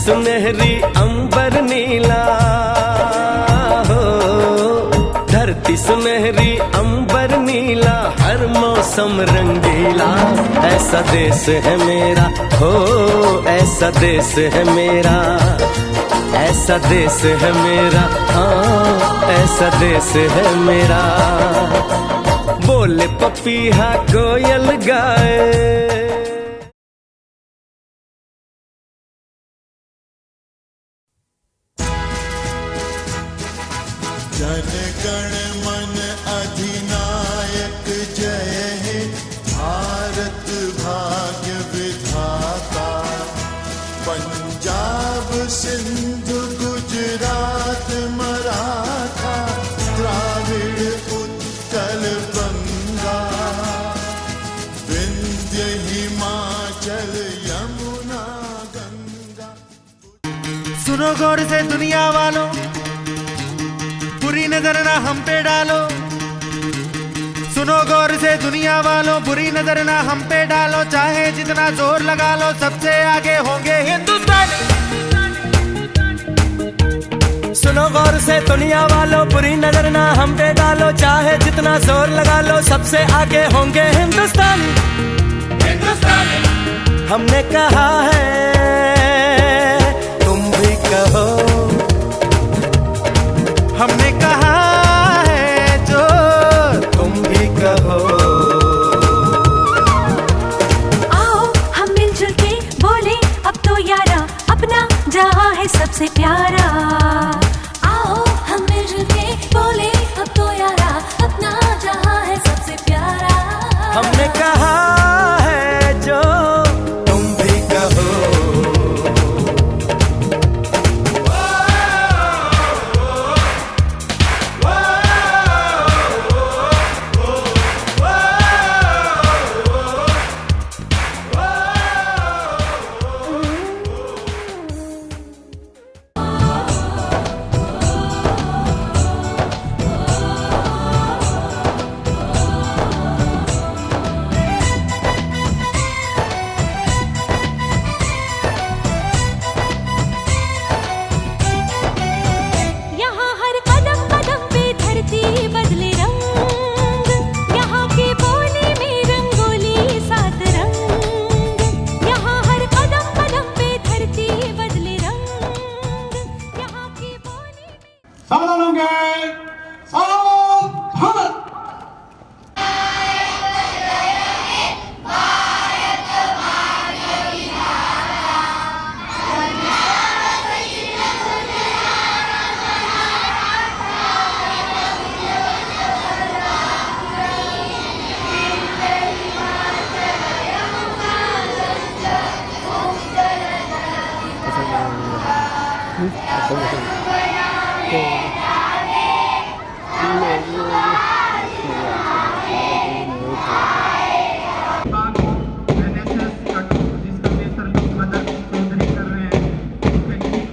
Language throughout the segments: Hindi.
सुनहरी अंबर नीला हो, धरती सुनहरी अंबर नीला, हर मौसम रंगीला। ऐसा देश है मेरा हो, ऐसा देश है मेरा, ऐसा देश है मेरा, हाँ ऐसा देश है मेरा। बोले पपीहा कोयल गाए। जन गण मन अधिनायक जय हे, भारत भाग्य विधाता। पंजाब सिंधु गुजरात मराठा, द्राविड़ उत्कल बंगा, विंध्य हिमाचल यमुना गंगा। सुनो गौर से दुनिया वालों, बुरी नजर ना हम पे डालो। सुनो गौर से दुनिया वालों, बुरी नजर ना हम पे डालो। चाहे जितना जोर लगा लो, सबसे आगे होंगे हिंदुस्तानी। सुनो गौर से दुनिया वालों, बुरी नजर ना हम पे डालो। चाहे जितना जोर लगा लो, सबसे आगे होंगे हिंदुस्तानी। हमने कहा है तुम भी कहो, हमने कहा है जो तुम भी कहो। आओ हम मिलजुल के बोले अब तो यारा, अपना जहां है सबसे प्यारा। आओ हम मिलजुल के बोले अब तो यारा, अपना जहां है सबसे प्यारा। हमने कहा है जो तुम भी कहो।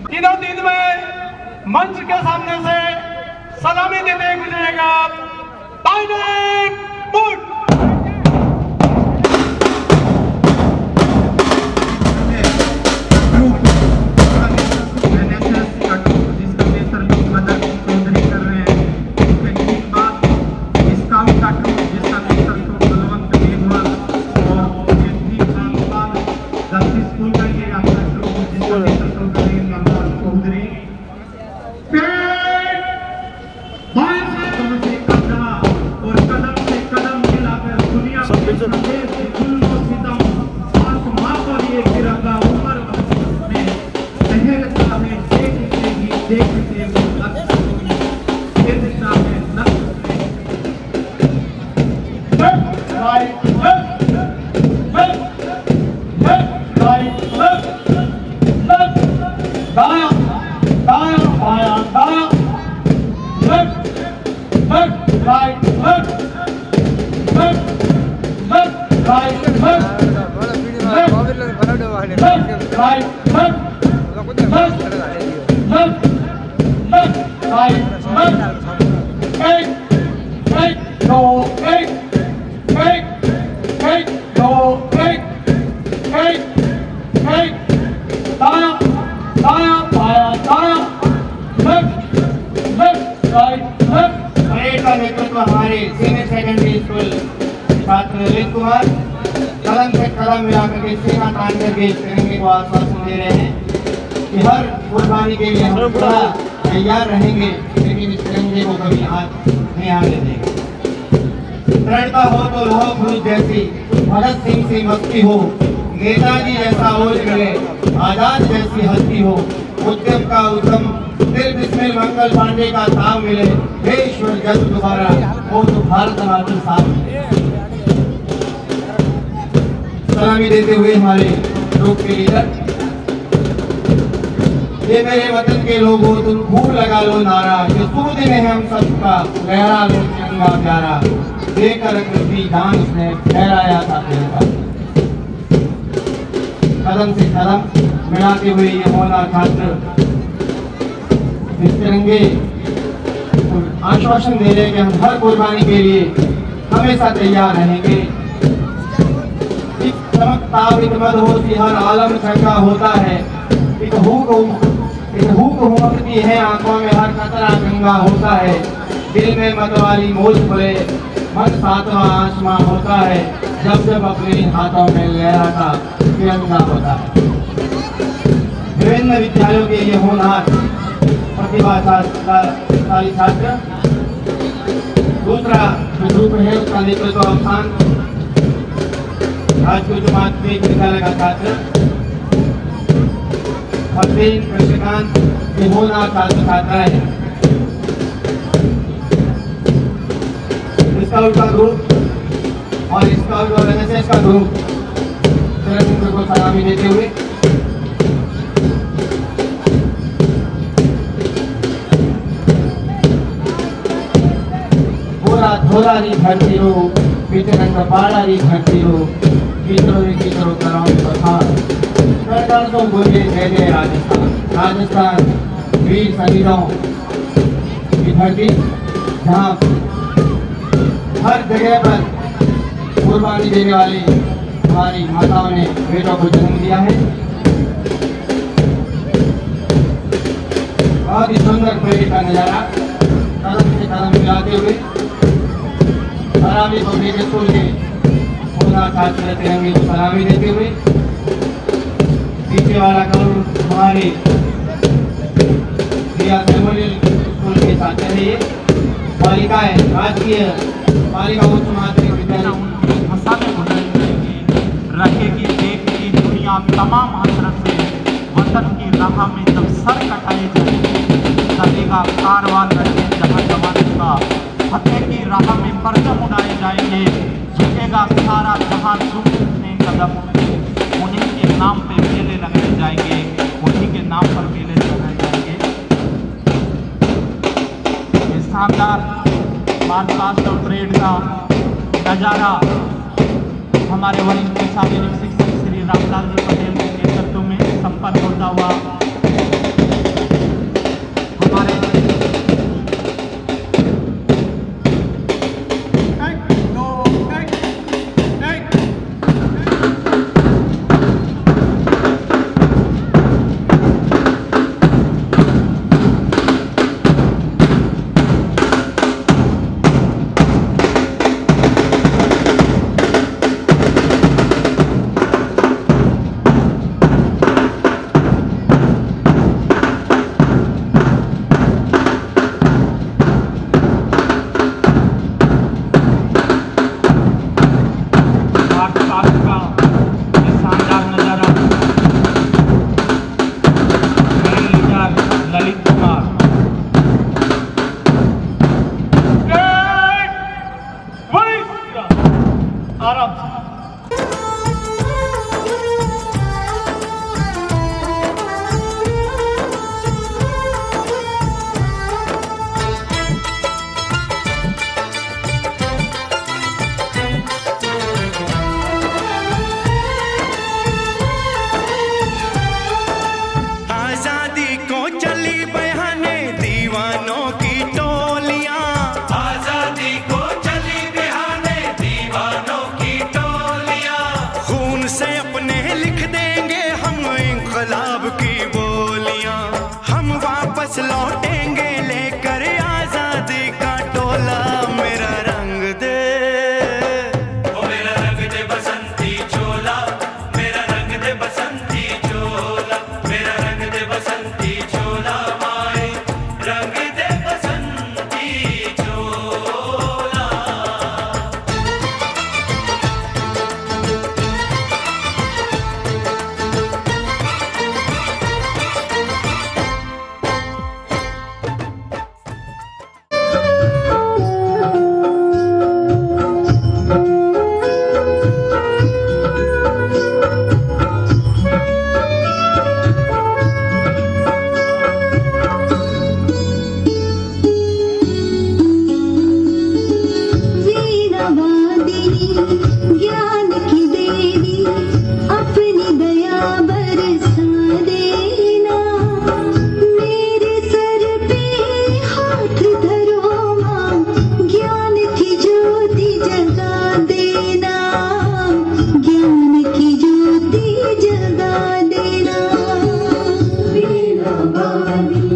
तीनों दिन में मंच के सामने से सलामी देते गुजरेगा टाइनिक बुट। कदम मिला करके सीना तान करके तिरंगे को आश्वासन दे रहे हैं कि हर कुर्बानी के लिए हम पूरा तैयार रहेंगे, लेकिन इस तिरंगे को कभी हाथ नहीं आने देंगे। दृढ़ता हो तो लोह पुरुष जैसी, भगत सिंह सी मस्ती हो, नेताजी जैसा ओज मिले, आजाद जैसी हस्ती हो, उद्यम का उद्यम दिल बिस्मिल मंगल पांडे का ताव मिले, हे ईश्वर जब दोबारा हो तो भारत माता साथ मिले। सलामी देते हुए हमारे ग्रुप के लीडर, ये मेरे वतन के लोगों तुम खूब लगा लो नारा, ये सूद में हम सबका लहरा लो तिरंगा प्यारा, देकर अपनी जान उसने लहराया था तिरंगा। कदम से कदम मिलाते हुए ये होना छात्र इस तिरंगे आश्वासन दे रहे कि हम हर कुर्बानी के लिए हमेशा तैयार रहेंगे। एक चमकता मदहोशी हर आलम छंगा होता है, एक हुक उमड़ती है आंखों में हर कतरा गंगा होता है, दिल में मतवाली मौज खुले मन सातवां आसमां होता है, जब जब अपने हाथों में लहराता तिरंगा होता है। विभिन्न विद्यालयों के ये होनहार प्रतिभाशाली छात्र, दूसरा जो ग्रुप है उसका नेतृत्व अवसान राजकीय जमात के विद्यालय का छात्र फतेह कृष्णकांत, ये होनहार छात्र छात्राएं हैं। स्काउट का ग्रुप और स्काउट और एनएसएस का ग्रुप तिरंगे को सलामी देते हुए धोलारी धरती हो, पितरंग पाड़ारी धरती हो, कीचड़ो कराओ बखार, कर तो बोले जय जय राजस्थान। राजस्थान वीर शहीदों की धरती, जहाँ हर जगह पर कुर्बानी देने वाली हमारी माताओं ने बेटों को जन्म दिया है। बहुत ही सुंदर परेड का नजारा कदम से कदम मिलाते हुए सलामी पब्लिक स्कूल के होनहार छात्र तिरंगे को सलामी देते हुए पीछे वाला करोड़ हमारे मेमोरियल स्कूल के छात्र है। ये बालिकाएं राजकीय बालिका उच्च माध्यमिक विद्यालय मसाले रहेगी देखी दुनिया तमाम हसरत से, वतन की राह में जब सर कटाए जाएंगे, चलेगा कारवां लड़के जहाँ जवान का, फतेह की राह में परचम उड़ाए जाएंगे, झुकेगा सारा जहां झुकने कदम, उन्हीं के नाम पे मेले लगाए जाएंगे, उन्हीं के नाम पर मेले लगाए जाएंगे। ये शानदार मार्च पास्ट और परेड का नज़ारा हमारे वरिष्ठ शारीरिक शिक्षक श्री रामलाल जी पटेल के नेतृत्व में संपन्न होता हुआ हमारे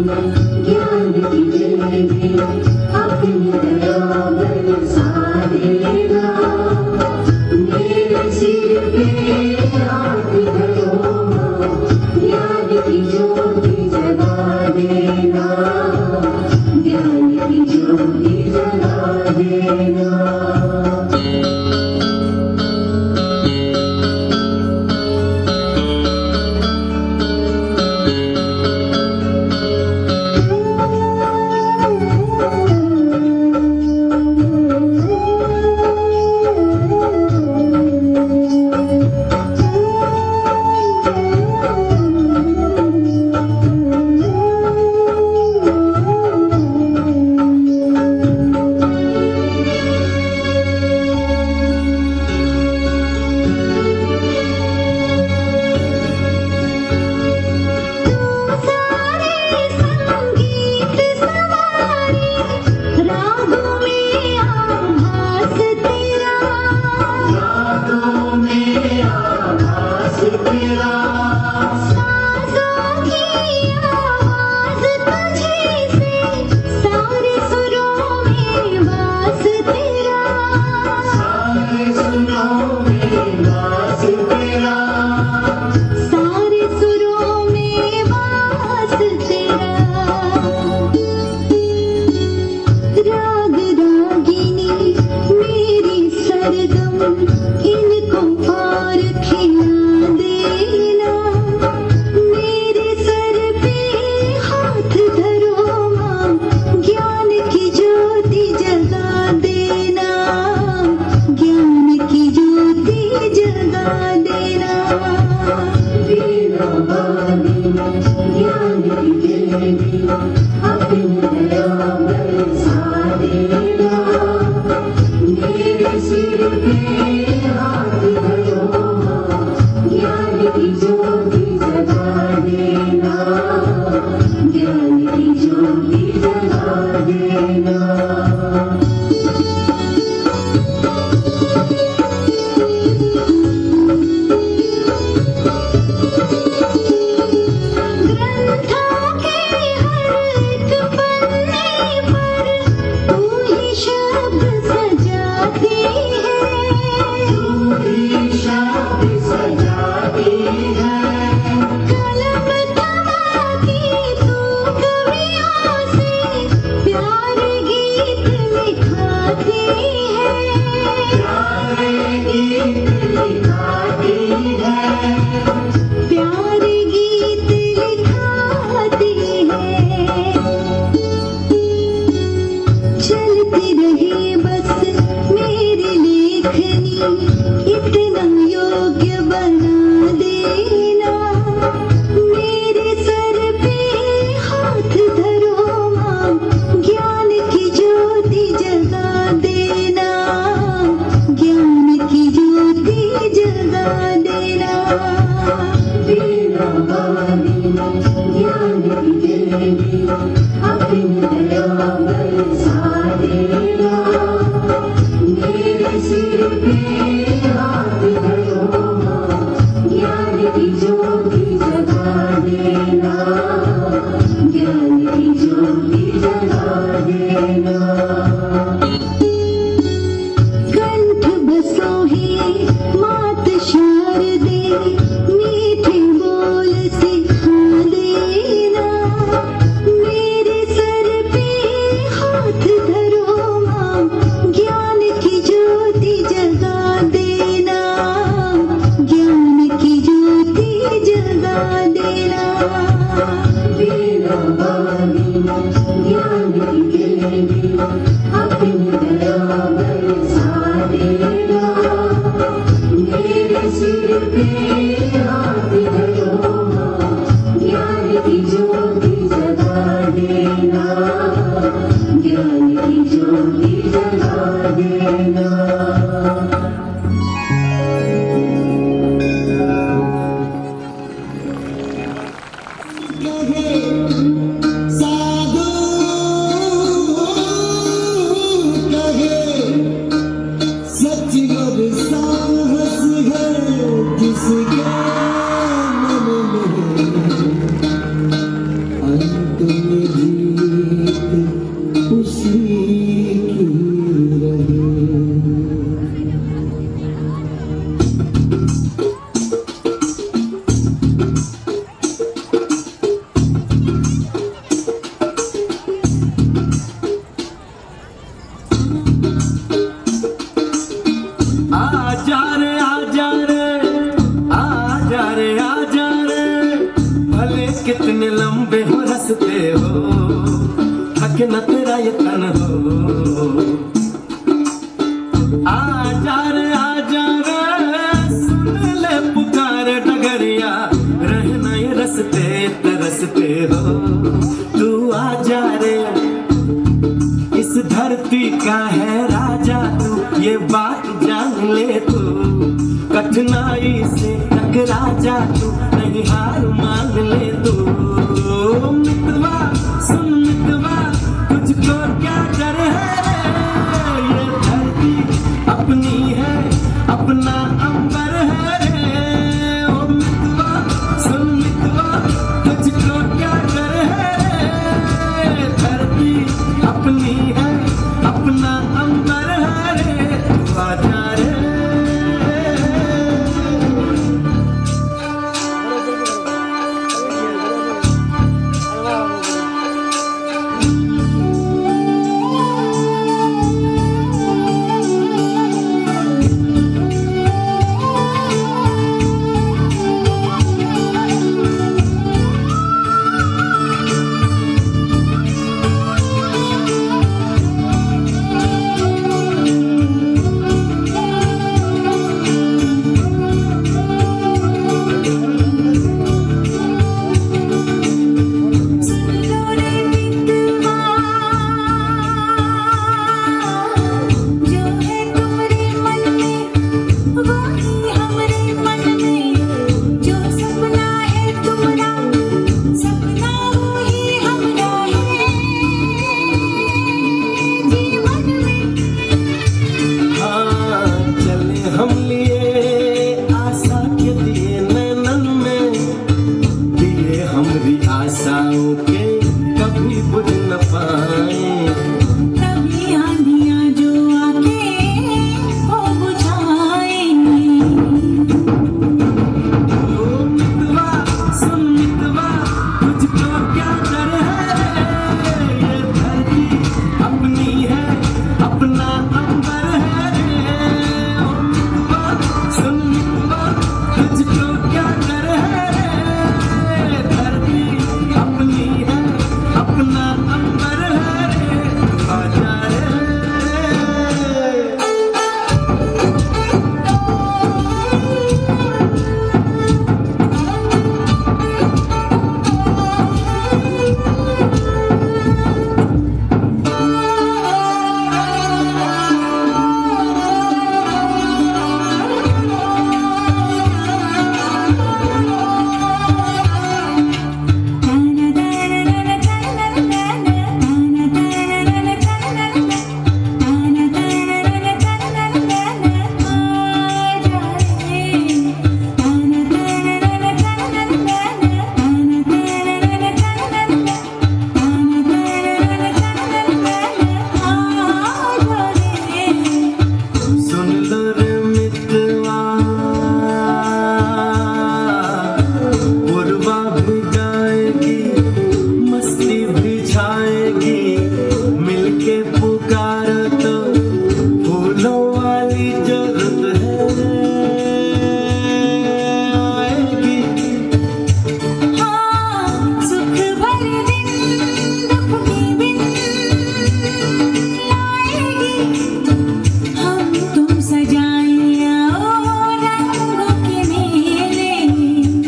ज्ञान की देवी अपनी दया बरसा देना मेरे सिर पे हाथ धरो ज्ञान की ज्योति जगा देना ज्ञान की ज्योति जगा देना सच और साहस है किसके कितने लंबे हो रस्ते हो, थके न तेरा ये तन हो। आजा रे सुन ले पुकार डगरिया, रहना ये रस्ते तरसते हो। तू आजा रे, इस धरती का है राजा तू, ये बात जान ले तू। कठिनाई से टकरा जा तू, नहीं हार मान ले तू। मितवा सुन मितवा, तुझको क्या डर है रे, ये धरती अपनी है, अपना अंबर है रे। ओ मितवा सुन मितवा, तुझको क्या डर है रे, धरती अपनी है, अपना अंबर है रे। तू आजा रे।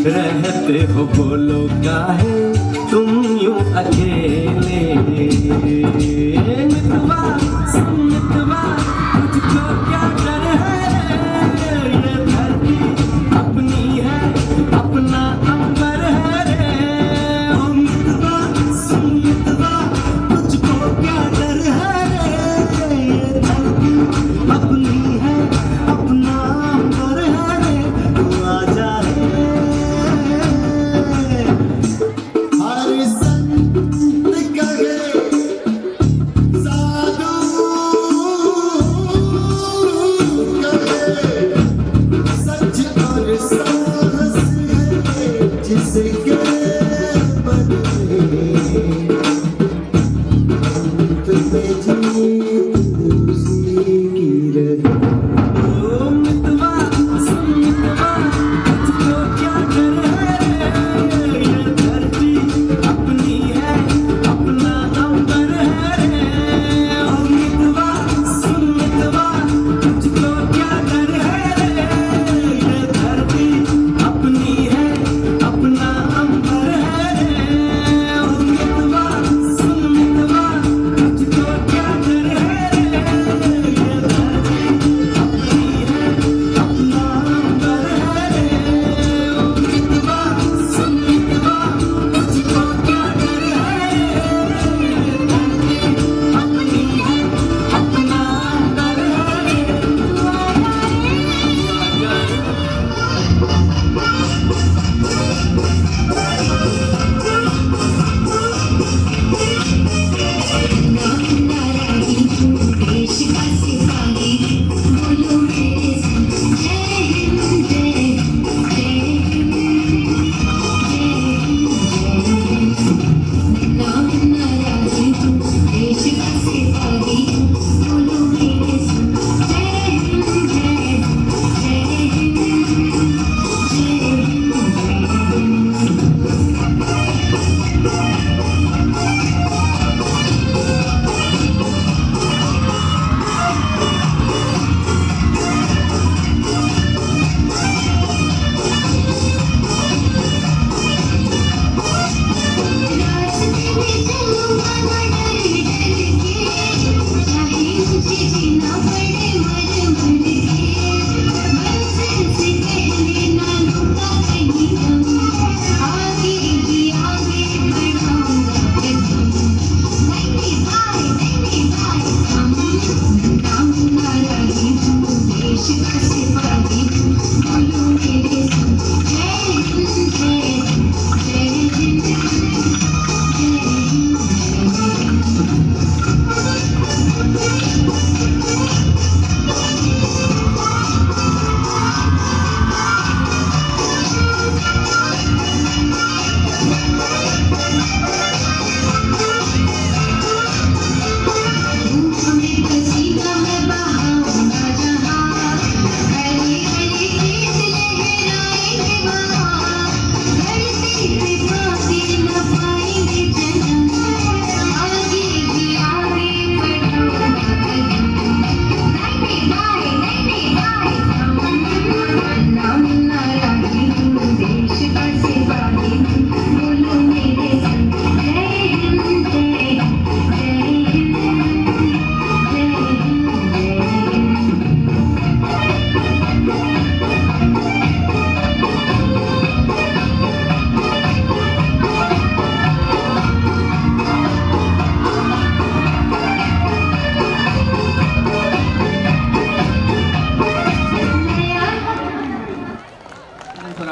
रहते हो बोलो काहे तुम यूं अकेले। मितवा सुन मितवा, तुझको क्या डर है, ये धरती अपनी है, अपना अंबर है रे। ओ मितवा सुन मितवा, तुझको क्या डर है रे, ये धरती अपनी है, अपना अंबर है रे। तू आजा रे। हर संत कहे साधु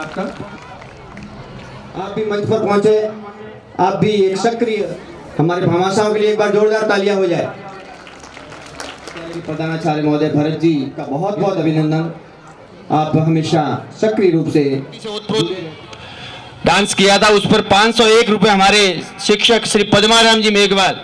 आपका। आप भी मंच पर पहुंचे, आप भी एक सक्रिय हमारे भामाशाहों के लिए एक बार जोरदार तालियां हो जाए। प्रधानाचार्य महोदय भरत जी का बहुत बहुत अभिनंदन। आप हमेशा सक्रिय रूप से डांस किया था, उस पर 501 रुपए हमारे शिक्षक श्री पद्माराम जी मेघवाल।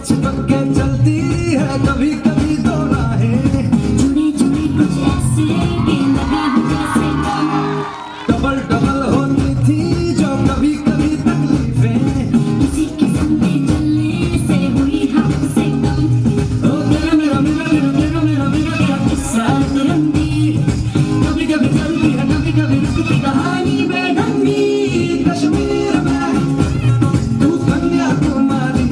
चिपक के चलती है कभी कभी दो राहें, जुड़ी जुड़ी कुछ ऐसे कि लगा हो जैसे डबल डबल होती थी जो कभी कभी तकलीफें, किसी किस्म के चलने से हुई हमसे कम। ओ मेरा मेरा मेरा मेरा मेरा मेरा मेरा क्या किस्सा तिरंगी कभी कभी चलती है कभी कभी रुकती कहानी बेढंगी। कश्मीर में तू कन्याकुमारी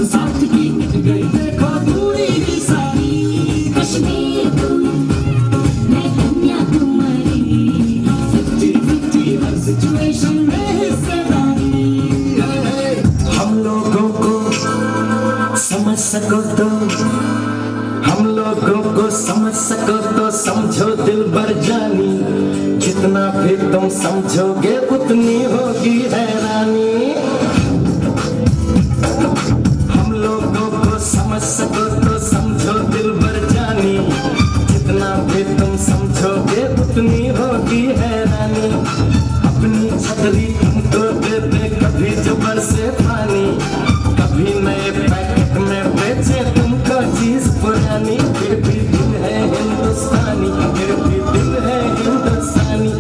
साथ की कट गई देखो दूरी ही सारी। कश्मीर तू मैं कन्याकुमारी 50-50 हर सिचुएशन में हिस्सेदारी। हम लोगों को समझ सको तो, हम लोगों को समझ सको तो समझो दिल भर जानी, जितना भी तुम समझोगे उतनी होगी हैरानी। हम लोगों को समझ सको तो समझो दिल भर जानी, जितना भी तुम समझोगे उतनी होगी हैरानी। अपनी छतरी तुमको दे दे कभी जो बरसे पानी, कभी नए पैकेट में बेचे तुमको चीज पुरानी। फिर भी दिल है हिंदुस्तानी, फिर भी दिल है हिंदुस्तानी।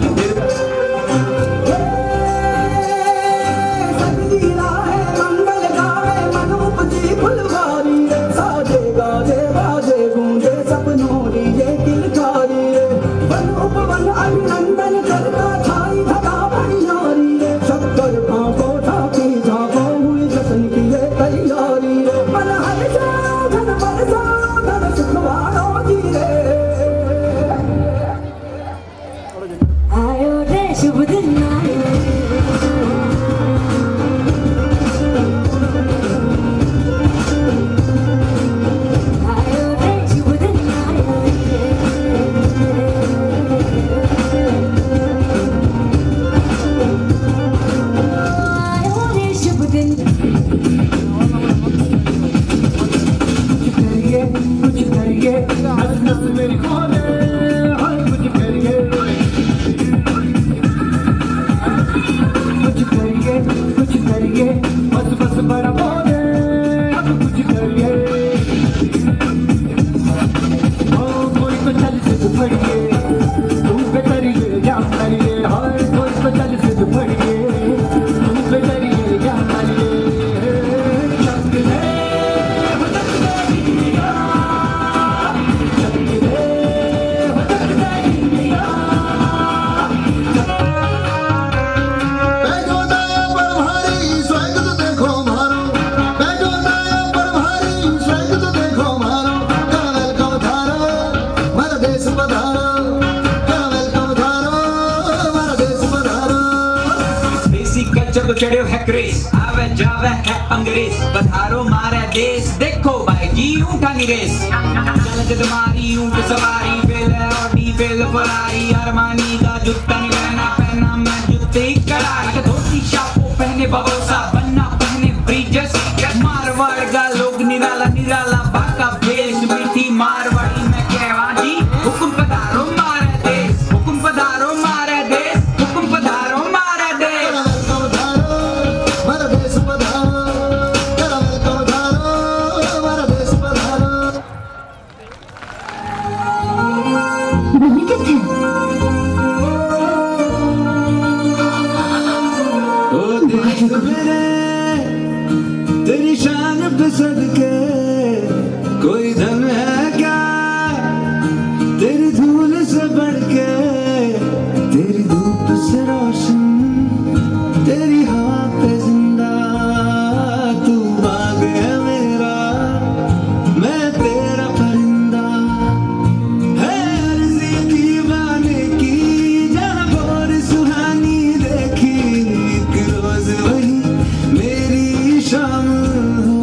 आयो रे शुभ दिन आयो, आयो रे शुभ दिन आयो, आयो रे शुभ दिन। कुछ करिए नस नस मेरी खोले, हाय कुछ करिए, कुछ करिए बस बस बड़ा बोले, अब कुछ करिए। ओ कोई तो चल से पड़िए, तुम पे करिए क्या करिए, हाय कोई तो चल से पड़िए, तुम पे करिए क्या करिए। बैठो दाया पर भारी स्वैग तो देखो मारो, बैठो दाया पर भारी स्वैग तो देखो मारो। क्या वेलकम थारो मारा देश पधारो, क्या वेलकम थारो मारा देश पधारो। देसी कल्चर को चढ़ो है क्रेज, आवे जावे है अंग्रेज, पधारो मारे देश देखो भाई जी ऊँटा की रेस। चल तुम्हारी ऊँट सवारी, fail Audi fail Ferrari, Armani का जूता नहीं पहना मैं जूते कड़ाई, धोती शापो पहने बबोसा, बनना पहने ब्रीजर्स, मार मारवाड़ का लोग निराला निराला बाका भेष मीठी मारवाड़ी में कहवा जी हुकुम पधारो मारे देश हुकुम पधारो मारे देश हुकुम पधारो मारे देश मारा देश पधारो तेरा वेलकम धारो मारा देश पधारो बोलने कितने ओ देश मेरे तेरी शान पे सदके कोई धन है क्या तेरी धूल से बढ़ के तेरी धूप से रोशन तेरी हवा पे जिंदा तू बाग है मेरा मैं तेरा परिंदा है अर्जी की बाने की जहाँ गोर सुहानी देखी एक रोज वही मेरी शाम हो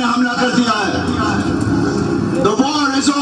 ने हमला कर दिया है। The war is on।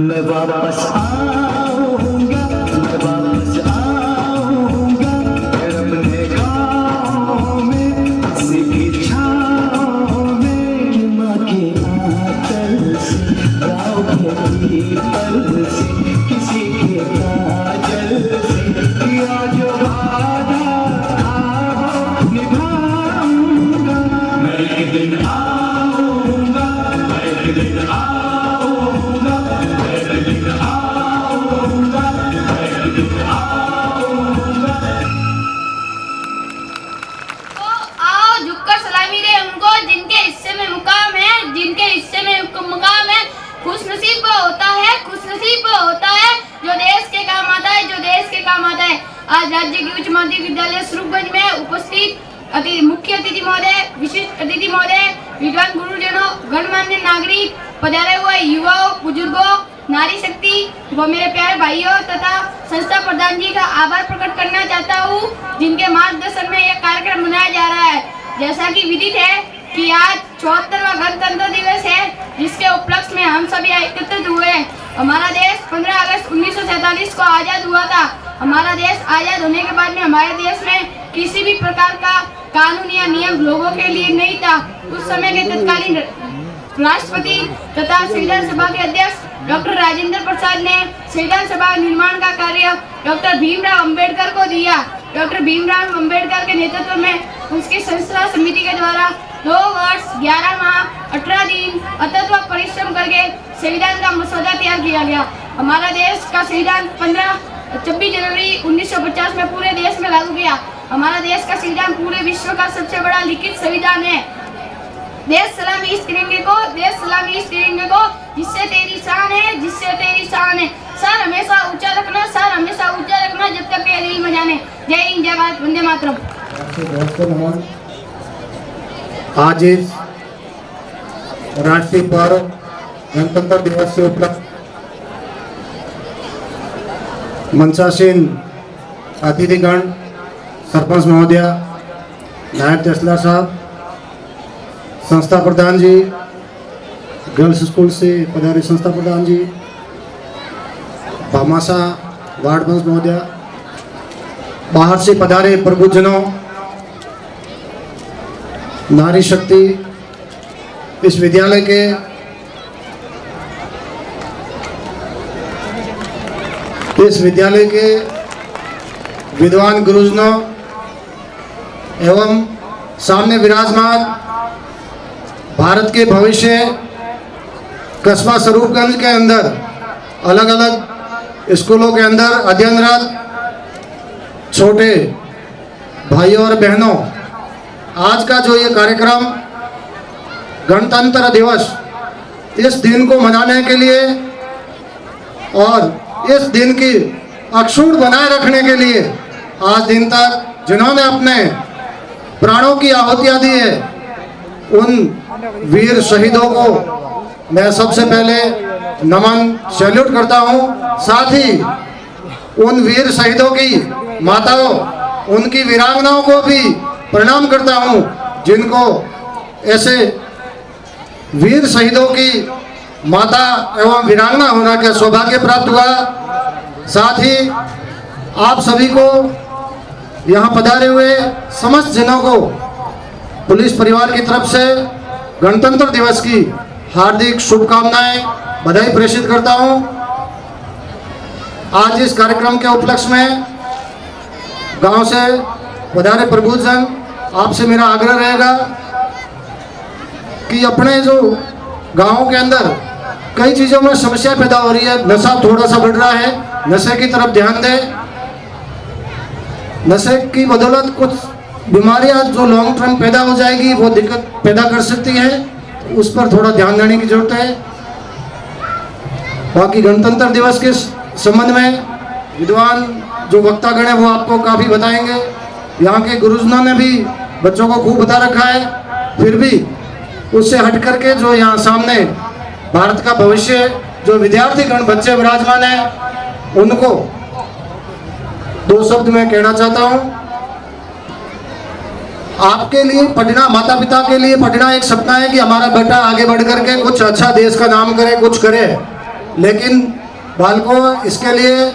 मैं वापस आऊंगा, मैं वापस आऊंगा अपने गाँव में, किसी की छाँव में, माँ के आंचल से, गाँव के पीपल से, किसी के काजल से, किया जो वादा आओ निभाऊंगा। मैं एक दिन आऊंगा, मैं एक दिन आऊंगा, खुशनसीब होता है जो देश के काम आता है, जो देश के काम आता है। आज राज्य के उच्च माध्यमिक विद्यालय स्वरूपगंज में उपस्थित मुख्य अतिथि महोदय, विशिष्ट अतिथि महोदय, विद्वान गुरुजनों, गणमान्य नागरिक, पधारे हुए युवाओं, बुजुर्गों, नारी शक्ति व मेरे प्यारे भाइयों तथा संस्था प्रधान जी का आभार प्रकट करना चाहता हूँ, जिनके मार्गदर्शन में यह कार्यक्रम मनाया जा रहा है। जैसा कि विदित है कि आज 74वां गणतंत्र दिवस है, जिसके उपलक्ष्य में हम सभी एकत्रित हुए हैं। हमारा देश 15 अगस्त 1947 को आज़ाद हुआ था। हमारा देश आज़ाद होने के बाद में हमारे देश में किसी भी प्रकार का कानून या नियम लोगों के लिए नहीं था। उस समय के तत्कालीन राष्ट्रपति तथा संविधान सभा के अध्यक्ष डॉक्टर राजेंद्र प्रसाद ने संविधान सभा निर्माण का कार्य डॉक्टर भीमराव अंबेडकर को दिया। डॉक्टर भीमराव अंबेडकर के नेतृत्व में उसकी संस्था समिति के द्वारा 2 वर्ष 11 माह 18 दिन अथक परिश्रम करके संविधान का मसौदा तैयार किया गया। हमारा देश का संविधान 26 जनवरी 1950 में पूरे देश में लागू किया। हमारा देश का संविधान पूरे विश्व का सबसे बड़ा लिखित संविधान है। देश सलामी इस तिरंगे को, देश सलामी इस तिरंगे को, जिससे तेरी शान है, जिससे तेरी शान है। सर हमेशा ऊंचा रखना, सर हमेशा ऊंचा रखना जब तक ये दिल में जाने। जय हिंद, जय भारत, वंदे मातरम। आज इस राष्ट्रीय पर्व गणतंत्र दिवस से उपलक्ष्य मंचासीन अतिथिगण, सरपंच महोदय, नायब तहसीलदार साहब, संस्था प्रधान जी, गर्ल्स स्कूल से पधारे संस्था प्रधान जी, भामासा वार्ड पंच महोदय, बाहर से पधारे प्रबुद्धजनों, नारी शक्ति, इस विद्यालय के विद्वान गुरुजनों एवं सामने विराजमान भारत के भविष्य कस्बा स्वरूपगंज के अंदर अलग अलग स्कूलों के अंदर अध्ययनरत छोटे भाइयों और बहनों, आज का जो ये कार्यक्रम गणतंत्र दिवस, इस दिन को मनाने के लिए और इस दिन की अक्षुण्ण बनाए रखने के लिए आज दिन तक जिन्होंने अपने प्राणों की आहुतियाँ दी है, उन वीर शहीदों को मैं सबसे पहले नमन सैल्यूट करता हूँ। साथ ही उन वीर शहीदों की माताओं, उनकी वीरांगनाओं को भी प्रणाम करता हूँ, जिनको ऐसे वीर शहीदों की माता एवं वीरांगना होने का सौभाग्य प्राप्त हुआ। साथ ही आप सभी को यहाँ पधारे हुए समस्त जनों को पुलिस परिवार की तरफ से गणतंत्र दिवस की हार्दिक शुभकामनाएं, बधाई प्रेषित करता हूँ। आज इस कार्यक्रम के उपलक्ष्य में गांव से पधारे प्रबुद्धजन, आपसे मेरा आग्रह रहेगा कि अपने जो गांवों के अंदर कई चीज़ों में समस्या पैदा हो रही है, नशा थोड़ा सा बढ़ रहा है, नशे की तरफ ध्यान दें। नशे की बदौलत कुछ बीमारियां जो लॉन्ग टर्म पैदा हो जाएगी, वो दिक्कत पैदा कर सकती है, उस पर थोड़ा ध्यान देने की जरूरत है। बाकी गणतंत्र दिवस के संबंध में विद्वान जो वक्तागण है वो आपको काफ़ी बताएंगे। यहाँ के गुरुजनों ने भी बच्चों को खूब बता रखा है, फिर भी उससे हट करके जो यहाँ सामने भारत का भविष्य जो विद्यार्थीगण बच्चे विराजमान हैं, उनको दो शब्द में कहना चाहता हूँ। आपके लिए पढ़ना, माता पिता के लिए पढ़ना एक सपना है कि हमारा बेटा आगे बढ़ करके कुछ अच्छा देश का नाम करे, कुछ करे, लेकिन बालकों इसके लिए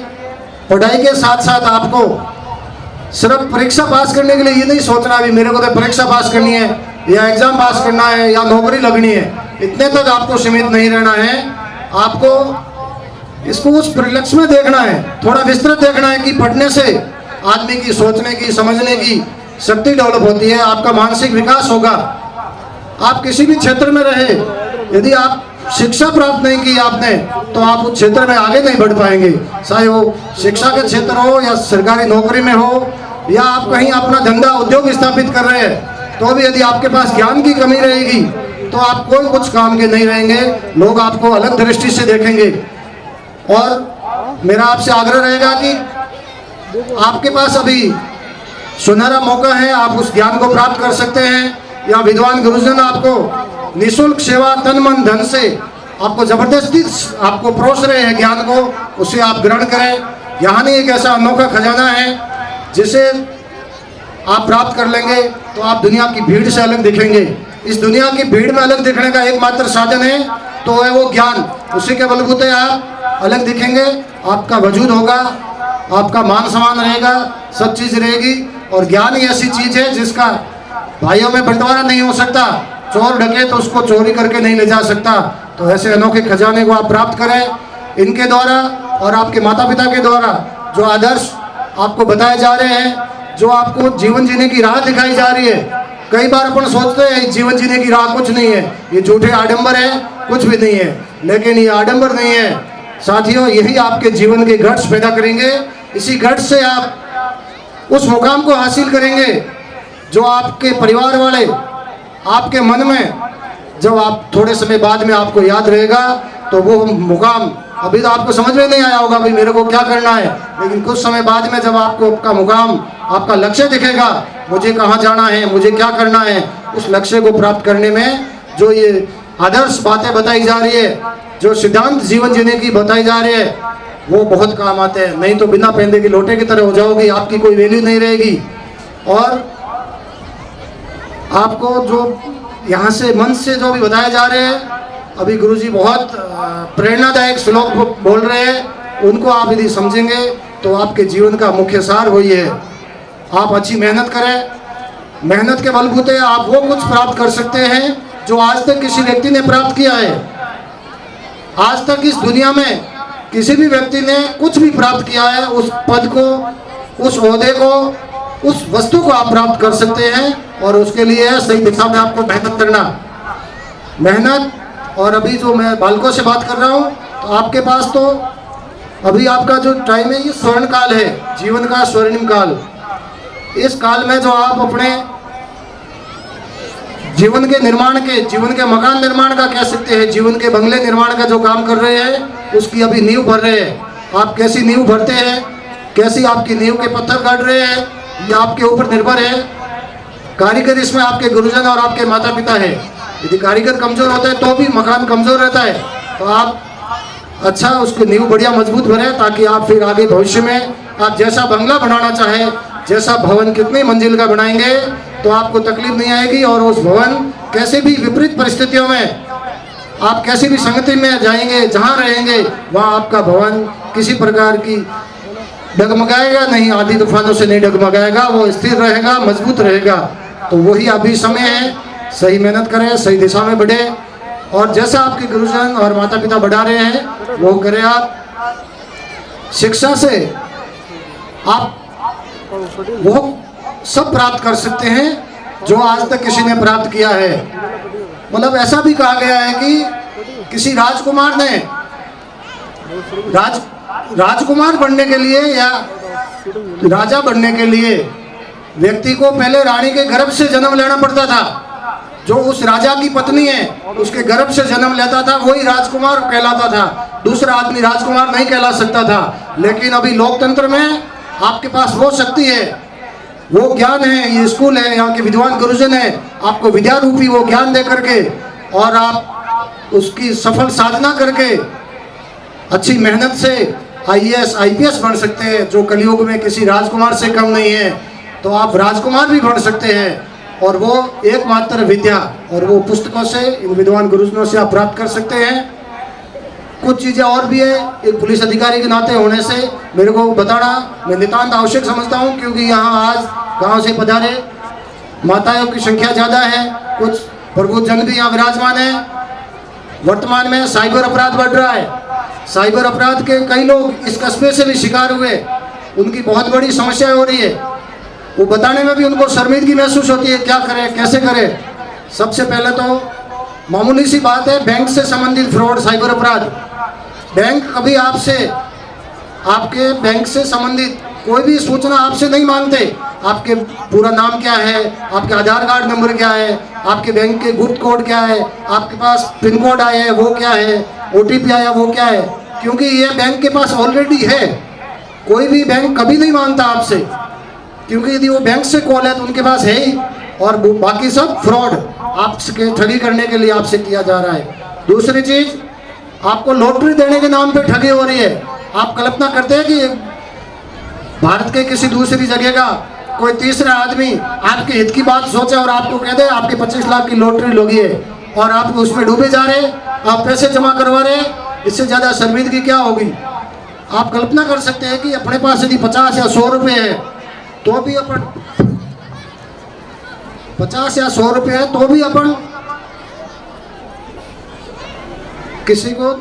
पढ़ाई के साथ साथ आपको सिर्फ परीक्षा पास करने के लिए ये नहीं सोचना भी मेरे को तो परीक्षा पास करनी है या एग्जाम पास करना है या नौकरी लगनी है, इतने तक आपको सीमित नहीं रहना है। आपको इसको उस परिलक्ष्य में देखना है, थोड़ा विस्तृत देखना है कि पढ़ने से आदमी की सोचने की, समझने की शक्ति डेवलप होती है, आपका मानसिक विकास होगा। आप किसी भी क्षेत्र में रहे, यदि आप शिक्षा प्राप्त नहीं की आपने, तो आप उस क्षेत्र में आगे नहीं बढ़ पाएंगे, चाहे वो शिक्षा के क्षेत्र हो या सरकारी नौकरी में हो या आप कहीं अपना धंधा उद्योग स्थापित कर रहे हैं, तो भी यदि आपके पास ज्ञान की कमी रहेगी तो आप कोई कुछ काम के नहीं रहेंगे, लोग आपको अलग दृष्टि से देखेंगे। और मेरा आपसे आग्रह रहेगा कि आपके पास अभी सुनहरा मौका है, आप उस ज्ञान को प्राप्त कर सकते हैं। या विद्वान गुरुजन आपको निःशुल्क सेवा तन मन धन से आपको जबरदस्ती आपको परोस रहे हैं ज्ञान को, उसे आप ग्रहण करें। यहाँ नहीं एक ऐसा अनोखा खजाना है जिसे आप प्राप्त कर लेंगे तो आप दुनिया की भीड़ से अलग दिखेंगे। इस दुनिया की भीड़ में अलग दिखने का एकमात्र साधन है तो है वो ज्ञान, उसी के बलबूते आप अलग दिखेंगे, आपका वजूद होगा, आपका मान सम्मान रहेगा, सब चीज़ रहेगी। और ज्ञान ही ऐसी चीज़ है जिसका भाइयों में बंटवारा नहीं हो सकता, चोर ढके तो उसको चोरी करके नहीं ले जा सकता। तो ऐसे अनोखे खजाने को आप प्राप्त करें। इनके द्वारा और आपके माता पिता के द्वारा जो आदर्श आपको बताए जा रहे हैं, जो आपको जीवन जीने की राह दिखाई जा रही है। कई बार अपन सोचते हैं जीवन जीने की राह कुछ नहीं है, ये झूठे आडंबर है, कुछ भी नहीं है, लेकिन ये आडंबर नहीं है साथियों, यही आपके जीवन के घट्स पैदा करेंगे। इसी घट से आप उस मुकाम को हासिल करेंगे जो आपके परिवार वाले आपके मन में जब आप थोड़े समय बाद में आपको याद रहेगा, तो वो मुकाम अभी तो आपको समझ में नहीं आया होगा भाई मेरे को क्या करना है, लेकिन कुछ समय बाद में जब आपको आपका मुकाम, आपका लक्ष्य दिखेगा, मुझे कहाँ जाना है, मुझे क्या करना है, उस लक्ष्य को प्राप्त करने में जो ये आदर्श बातें बताई जा रही है, जो सिद्धांत जीवन जीने की बताई जा रही है, वो बहुत काम आते हैं। नहीं तो बिना पहनने की लोटे की तरह हो जाओगी, आपकी कोई वैल्यू नहीं रहेगी। और आपको जो यहाँ से मन से जो भी बताए जा रहे हैं, अभी गुरुजी बहुत प्रेरणादायक श्लोक बोल रहे हैं, उनको आप यदि समझेंगे तो आपके जीवन का मुख्य सार वही है। आप अच्छी मेहनत करें, मेहनत के बलबूते आप वो कुछ प्राप्त कर सकते हैं जो आज तक किसी व्यक्ति ने प्राप्त किया है। आज तक इस दुनिया में किसी भी व्यक्ति ने कुछ भी प्राप्त किया है, उस पद को उस ओहदे को, उस वस्तु को आप प्राप्त कर सकते हैं। और उसके लिए सही दिशा में आपको मेहनत करना, मेहनत। और अभी जो मैं बालकों से बात कर रहा हूँ, तो आपके पास तो अभी आपका जो टाइम है ये स्वर्ण काल है, जीवन का स्वर्णिम काल। इस काल में जो आप अपने जीवन के निर्माण के, जीवन के मकान निर्माण का कह सकते हैं, जीवन के बंगले निर्माण का जो काम कर रहे हैं, उसकी अभी नींव भर रहे हैं। आप कैसी नींव भरते हैं, कैसी आपकी नींव के पत्थर गाड़ रहे हैं, ये आपके ऊपर निर्भर है। कारीगर इसमें आपके गुरुजन और आपके माता पिता है। यदि कारीगर कमजोर होता है तो भी मकान कमजोर रहता है। तो आप अच्छा उसकी नींव बढ़िया मजबूत भरे, ताकि आप फिर आगे भविष्य में आप जैसा बंगला बनाना चाहे, जैसा भवन कितनी मंजिल का बनाएंगे तो आपको तकलीफ नहीं आएगी। और उस भवन कैसे भी विपरीत परिस्थितियों में, आप कैसी भी संगति में जाएंगे, जहाँ रहेंगे वहाँ आपका भवन किसी प्रकार की डगमगाएगा नहीं, आंधी तूफानों से नहीं डगमगाएगा, वो स्थिर रहेगा, मजबूत रहेगा। तो वही अभी समय है, सही मेहनत करें, सही दिशा में बढ़े। और जैसा आपके गुरुजन और माता पिता बढ़ा रहे हैं वो करें। आप शिक्षा से आप वो सब प्राप्त कर सकते हैं जो आज तक किसी ने प्राप्त किया है। मतलब ऐसा भी कहा गया है कि किसी राजकुमार ने राजकुमार बनने के लिए या राजा बनने के लिए व्यक्ति को पहले रानी के गर्भ से जन्म लेना पड़ता था। जो उस राजा की पत्नी है उसके गर्भ से जन्म लेता था वही राजकुमार कहलाता था, दूसरा आदमी राजकुमार नहीं कहला सकता था। लेकिन अभी लोकतंत्र में आपके पास वो शक्ति है, वो ज्ञान है, ये स्कूल है, यहाँ के विद्वान गुरुजन है, आपको विद्या रूपी वो ज्ञान दे करके और आप उसकी सफल साधना करके अच्छी मेहनत से IAS IPS बन सकते हैं, जो कलयुग में किसी राजकुमार से कम नहीं है। तो आप राजकुमार भी बन सकते हैं। और वो एकमात्र विद्या और वो पुस्तकों से, इन विद्वान गुरुजनों से आप प्राप्त कर सकते हैं। कुछ चीज़ें और भी है, एक पुलिस अधिकारी के नाते होने से मेरे को बताना मैं नितांत आवश्यक समझता हूँ, क्योंकि यहाँ आज गांव से पधारे माताओं की संख्या ज़्यादा है, कुछ प्रबुद्धजन भी यहाँ विराजमान है। वर्तमान में साइबर अपराध बढ़ रहा है, साइबर अपराध के कई लोग इस कस्बे से भी शिकार हुए, उनकी बहुत बड़ी समस्या हो रही है। वो बताने में भी उनको शर्मिंदगी महसूस होती है, क्या करें कैसे करें। सबसे पहले तो मामूली सी बात है, बैंक से संबंधित फ्रॉड, साइबर अपराध। बैंक कभी आपसे, आपके बैंक से संबंधित कोई भी सूचना आपसे नहीं मांगते। आपके पूरा नाम क्या है, आपके आधार कार्ड नंबर क्या है, आपके बैंक के गुप्त कोड क्या है, आपके पास पिन कोड आया है वो क्या है, OTP आया वो क्या है, क्योंकि ये बैंक के पास ऑलरेडी है। कोई भी बैंक कभी नहीं मांगता आपसे, क्योंकि यदि वो बैंक से कॉल है तो उनके पास है ही। और बाकी सब फ्रॉड आपसे ठगी करने के लिए आपसे किया जा रहा है। दूसरी चीज, आपको लॉटरी देने के नाम पे ठगी हो रही है। आप कल्पना करते हैं कि भारत के किसी दूसरी जगह का कोई तीसरा आदमी आपके हित की बात सोचे और आपको कह दे आपके 25 लाख की लॉटरी लगी है और आप उसमें डूबे जा रहे, आप पैसे जमा करवा रहे, इससे ज़्यादा शर्मिंदगी क्या होगी। आप कल्पना कर सकते हैं कि अपने पास यदि 50 या 100 रुपये है तो भी अपन 50 या 100 रुपये है तो भी अपन किसी को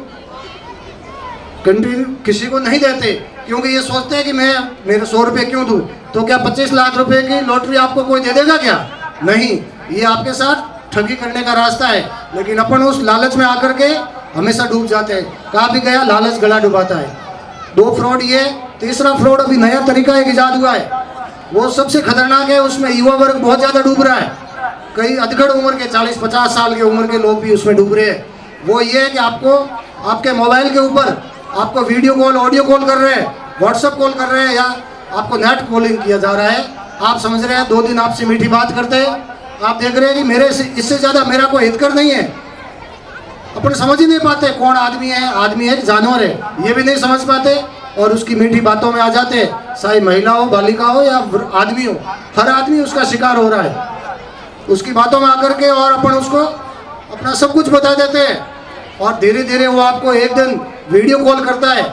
नहीं देते, क्योंकि ये सोचते हैं कि मैं मेरे 100 रुपये क्यों दूं। तो क्या 25 लाख रुपए की लॉटरी आपको कोई दे देगा क्या? नहीं, ये आपके साथ ठगी करने का रास्ता है। लेकिन अपन उस लालच में आकर के हमेशा डूब जाते हैं। कहा भी गया लालच गला डुबाता है। 2 फ्रॉड ये। तीसरा फ्रॉड अभी नया तरीका एक ईजाद हुआ है, वो सबसे खतरनाक है। उसमें युवा वर्ग बहुत ज़्यादा डूब रहा है। कई अधखड़ उम्र के 40-50 साल की उम्र के लोग भी उसमें डूब रहे हैं। वो ये है कि आपको आपके मोबाइल के ऊपर आपको वीडियो कॉल, ऑडियो कॉल कर रहे हैं, व्हाट्सएप कॉल कर रहे हैं, या आपको नेट कॉलिंग किया जा रहा है। आप समझ रहे हैं 2 दिन आपसे मीठी बात करते हैं, आप देख रहे हैं कि मेरे से इससे ज़्यादा मेरा कोई हितकर नहीं है। अपन समझ ही नहीं पाते कौन आदमी है कि जानवर है, ये भी नहीं समझ पाते और उसकी मीठी बातों में आ जाते हैं। चाहे महिला हो, बालिका हो या आदमी हो, हर आदमी उसका शिकार हो रहा है उसकी बातों में आकर के। और अपन उसको अपना सब कुछ बता देते हैं और धीरे धीरे वो आपको एक दिन वीडियो कॉल करता है।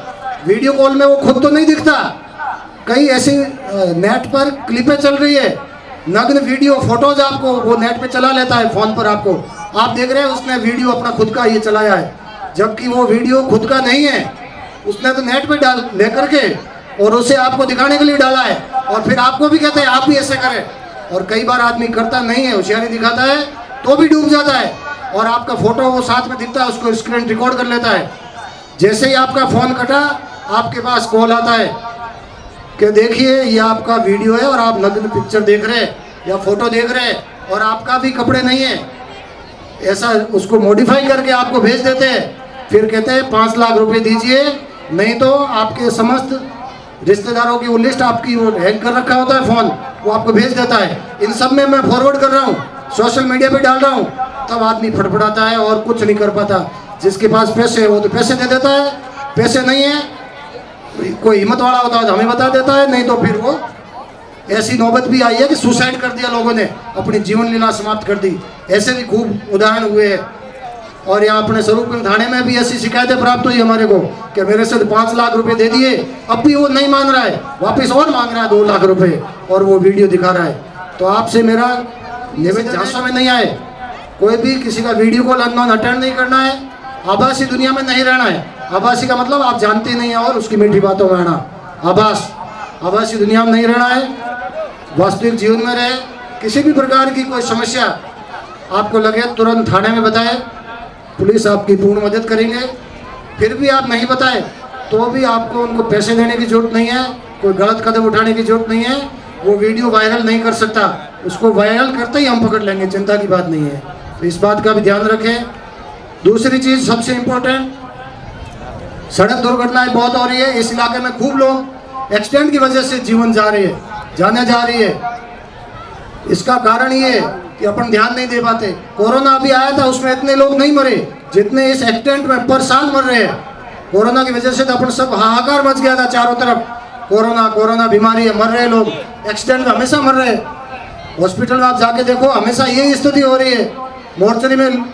वीडियो कॉल में वो खुद तो नहीं दिखता, कई ऐसी नेट पर क्लिपें चल रही है, नग्न वीडियो फोटोज आपको वो नेट पे चला लेता है फ़ोन पर। आपको आप देख रहे हैं उसने वीडियो अपना खुद का ये चलाया है, जबकि वो वीडियो खुद का नहीं है, उसने तो नेट पे डाल लेकर के और उसे आपको दिखाने के लिए डाला है। और फिर आपको भी कहते हैं आप भी ऐसे करें। और कई बार आदमी करता नहीं है, होशियारी दिखाता है तो भी डूब जाता है, और आपका फोटो वो साथ में दिखता है, उसको स्क्रीन रिकॉर्ड कर लेता है। जैसे ही आपका फ़ोन कटा, आपके पास कॉल आता है कि देखिए ये आपका वीडियो है और आप नग्न पिक्चर देख रहे हैं या फोटो देख रहे हैं और आपका भी कपड़े नहीं है। ऐसा उसको मॉडिफाई करके आपको भेज देते हैं, फिर कहते हैं 5 लाख रुपए दीजिए, नहीं तो आपके समस्त रिश्तेदारों की वो लिस्ट आपकी वो हैक कर रखा होता है फ़ोन, वो आपको भेज देता है। इन सब में मैं फॉरवर्ड कर रहा हूँ, सोशल मीडिया पे डाल रहा हूँ, तब आदमी फटफटाता है और कुछ नहीं कर पाता। जिसके पास पैसे है वो तो पैसे दे देता है, पैसे नहीं है कोई हिम्मत वाला होता है तो हमें बता देता है, नहीं तो फिर वो ऐसी नौबत भी आई है कि सुसाइड कर दिया लोगों ने, अपनी जीवन लीला समाप्त कर दी। ऐसे भी खूब उदाहरण हुए हैं। और यहाँ अपने स्वरूपगंज थाने में भी ऐसी शिकायतें प्राप्त हुई हमारे को कि मेरे से 5 लाख रुपए दे दिए, अब भी वो नहीं मान रहा है, वापस और मांग रहा है 2 लाख रुपए, और वो वीडियो दिखा रहा है। तो आपसे मेरा निवेदन, झांसों में नहीं आए, कोई भी किसी का वीडियो कॉल अननोन अटेंड नहीं करना है, आभासी दुनिया में नहीं रहना है। आभासी का मतलब आप जानते नहीं हैं और उसकी मीठी बातों में आना, आभासी दुनिया में नहीं रहना है, वास्तविक जीवन में रहे। किसी भी प्रकार की कोई समस्या आपको लगे तुरंत थाने में बताएं, पुलिस आपकी पूर्ण मदद करेंगे। फिर भी आप नहीं बताएं तो भी आपको उनको पैसे देने की जरूरत नहीं है, कोई गलत कदम उठाने की जरूरत नहीं है। वो वीडियो वायरल नहीं कर सकता, उसको वायरल करते ही हम पकड़ लेंगे, चिंता की बात नहीं है। तो इस बात का भी ध्यान रखें। दूसरी चीज़ सबसे इम्पोर्टेंट, सड़क दुर्घटनाएं बहुत हो रही है इस इलाके में, खूब लोग एक्सीडेंट की वजह से जीवन जाने जा रही है। इसका कारण ये है कि अपन ध्यान नहीं दे पाते। कोरोना अभी आया था, उसमें इतने लोग नहीं मरे जितने इस एक्सीडेंट में पर साल मर रहे हैं। कोरोना की वजह से तो अपन सब हाहाकार मच गया था चारों तरफ, कोरोना बीमारी है, मर रहे लोग, एक्सीडेंट में हमेशा मर रहे हैं। हॉस्पिटल में आप जाके देखो, हमेशा यही स्थिति हो रही है। मोर्चरी में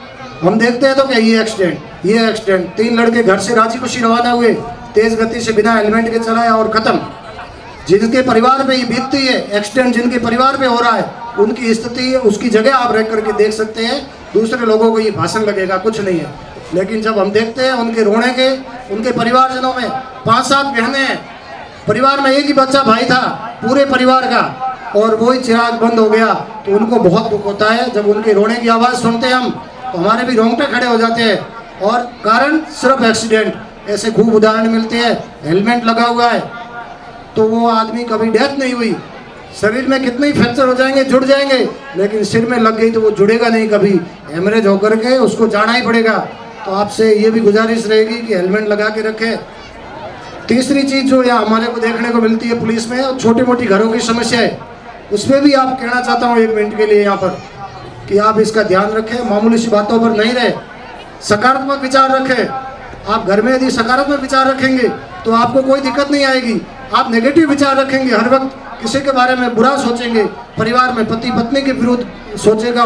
हम देखते हैं तो क्या ये एक्सीडेंट 3 लड़के घर से रांची खुशी रवाना हुए, तेज गति से बिना हेलमेट के चलाया और खत्म। जिनके परिवार पे ये बीतती है, एक्सीडेंट जिनके परिवार पे हो रहा है, उनकी स्थिति उसकी जगह आप रह करके देख सकते हैं। दूसरे लोगों को ये भाषण लगेगा, कुछ नहीं है, लेकिन जब हम देखते हैं उनके रोने के, उनके परिवारजनों में 5-7 बहनें हैं, परिवार में एक ही बच्चा भाई था पूरे परिवार का, और वही चिराग बंद हो गया, तो उनको बहुत दुख होता है। जब उनके रोने की आवाज़ सुनते हैं हम, तो हमारे भी रोंगटे खड़े हो जाते हैं। और कारण सिर्फ एक्सीडेंट, ऐसे खूब उदाहरण मिलते हैं। हेलमेट लगा हुआ है तो वो आदमी कभी डेथ नहीं हुई, शरीर में कितने ही फ्रैक्चर हो जाएंगे, जुड़ जाएंगे, लेकिन सिर में लग गई तो वो जुड़ेगा नहीं, कभी हेमरेज होकर के उसको जाना ही पड़ेगा। तो आपसे ये भी गुजारिश रहेगी कि हेलमेट लगा के रखें। तीसरी चीज़ जो यहाँ हमारे को देखने को मिलती है पुलिस में, छोटी मोटी घरों की समस्या है, उसमें भी आप कहना चाहता हूँ 1 मिनट के लिए यहाँ पर कि आप इसका ध्यान रखें, मामूली सी बातों पर नहीं रहे, सकारात्मक विचार रखें। आप घर में यदि सकारात्मक विचार रखेंगे तो आपको कोई दिक्कत नहीं आएगी। आप नेगेटिव विचार रखेंगे, हर वक्त किसी के बारे में बुरा सोचेंगे, परिवार में पति पत्नी के विरुद्ध सोचेगा,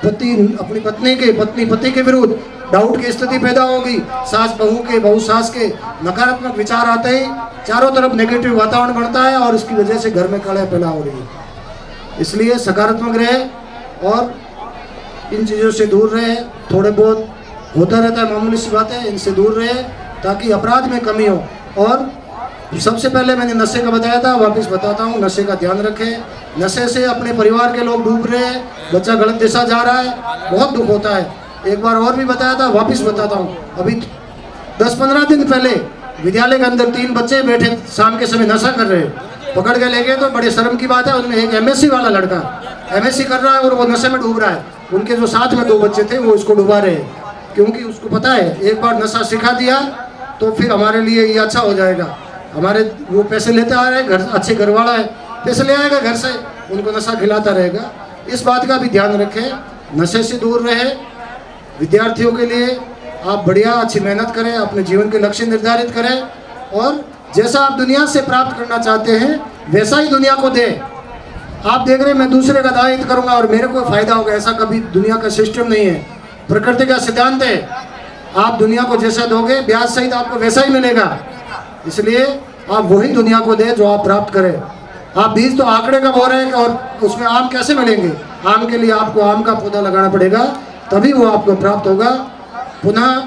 पति अपनी पत्नी के, पत्नी पति के विरुद्ध, डाउट की स्थिति पैदा होगी, सास बहू के, बहू सास के, नकारात्मक विचार आते ही चारों तरफ नेगेटिव वातावरण बनता है और इसकी वजह से घर में कलह पैदा हो रही है। इसलिए सकारात्मक रहे और इन चीज़ों से दूर रहे। थोड़े बहुत होता रहता है मामूली सी बातें, इनसे दूर रहे ताकि अपराध में कमी हो। और सबसे पहले मैंने नशे का बताया था, वापस बताता हूँ, नशे का ध्यान रखें। नशे से अपने परिवार के लोग डूब रहे हैं, बच्चा गलत दिशा जा रहा है, बहुत दुख होता है। एक बार और भी बताया था, वापस बताता हूँ। अभी 10-15 दिन पहले विद्यालय के अंदर 3 बच्चे बैठे शाम के समय नशा कर रहे हैं, पकड़ के ले गए तो बड़े शर्म की बात है। उनमें एक MSc वाला लड़का MSc कर रहा है और वो नशे में डूब रहा है। उनके जो साथ में 2 बच्चे थे वो इसको डुबा रहे हैं, क्योंकि उसको पता है एक बार नशा सिखा दिया तो फिर हमारे लिए ये अच्छा हो जाएगा। हमारे वो पैसे लेते आ रहे हैं, घर अच्छे घर वाला है, पैसे ले आएगा घर से, उनको नशा खिलाता रहेगा। इस बात का भी ध्यान रखें, नशे से दूर रहे। विद्यार्थियों के लिए आप बढ़िया अच्छी मेहनत करें, अपने जीवन के लक्ष्य निर्धारित करें और जैसा आप दुनिया से प्राप्त करना चाहते हैं वैसा ही दुनिया को दें। आप देख रहे हैं मैं दूसरे का दायित्व करूंगा और मेरे को फायदा होगा, ऐसा कभी दुनिया का सिस्टम नहीं है। प्रकृति का सिद्धांत है, आप दुनिया को जैसा दोगे ब्याज सहित आपको वैसा ही मिलेगा। इसलिए आप वही दुनिया को दें जो आप प्राप्त करें। आप बीज तो आंकड़े का बो रहे हैं और उसमें आम कैसे मिलेंगे? आम के लिए आपको आम का पौधा लगाना पड़ेगा, तभी वो आपको प्राप्त होगा। पुनः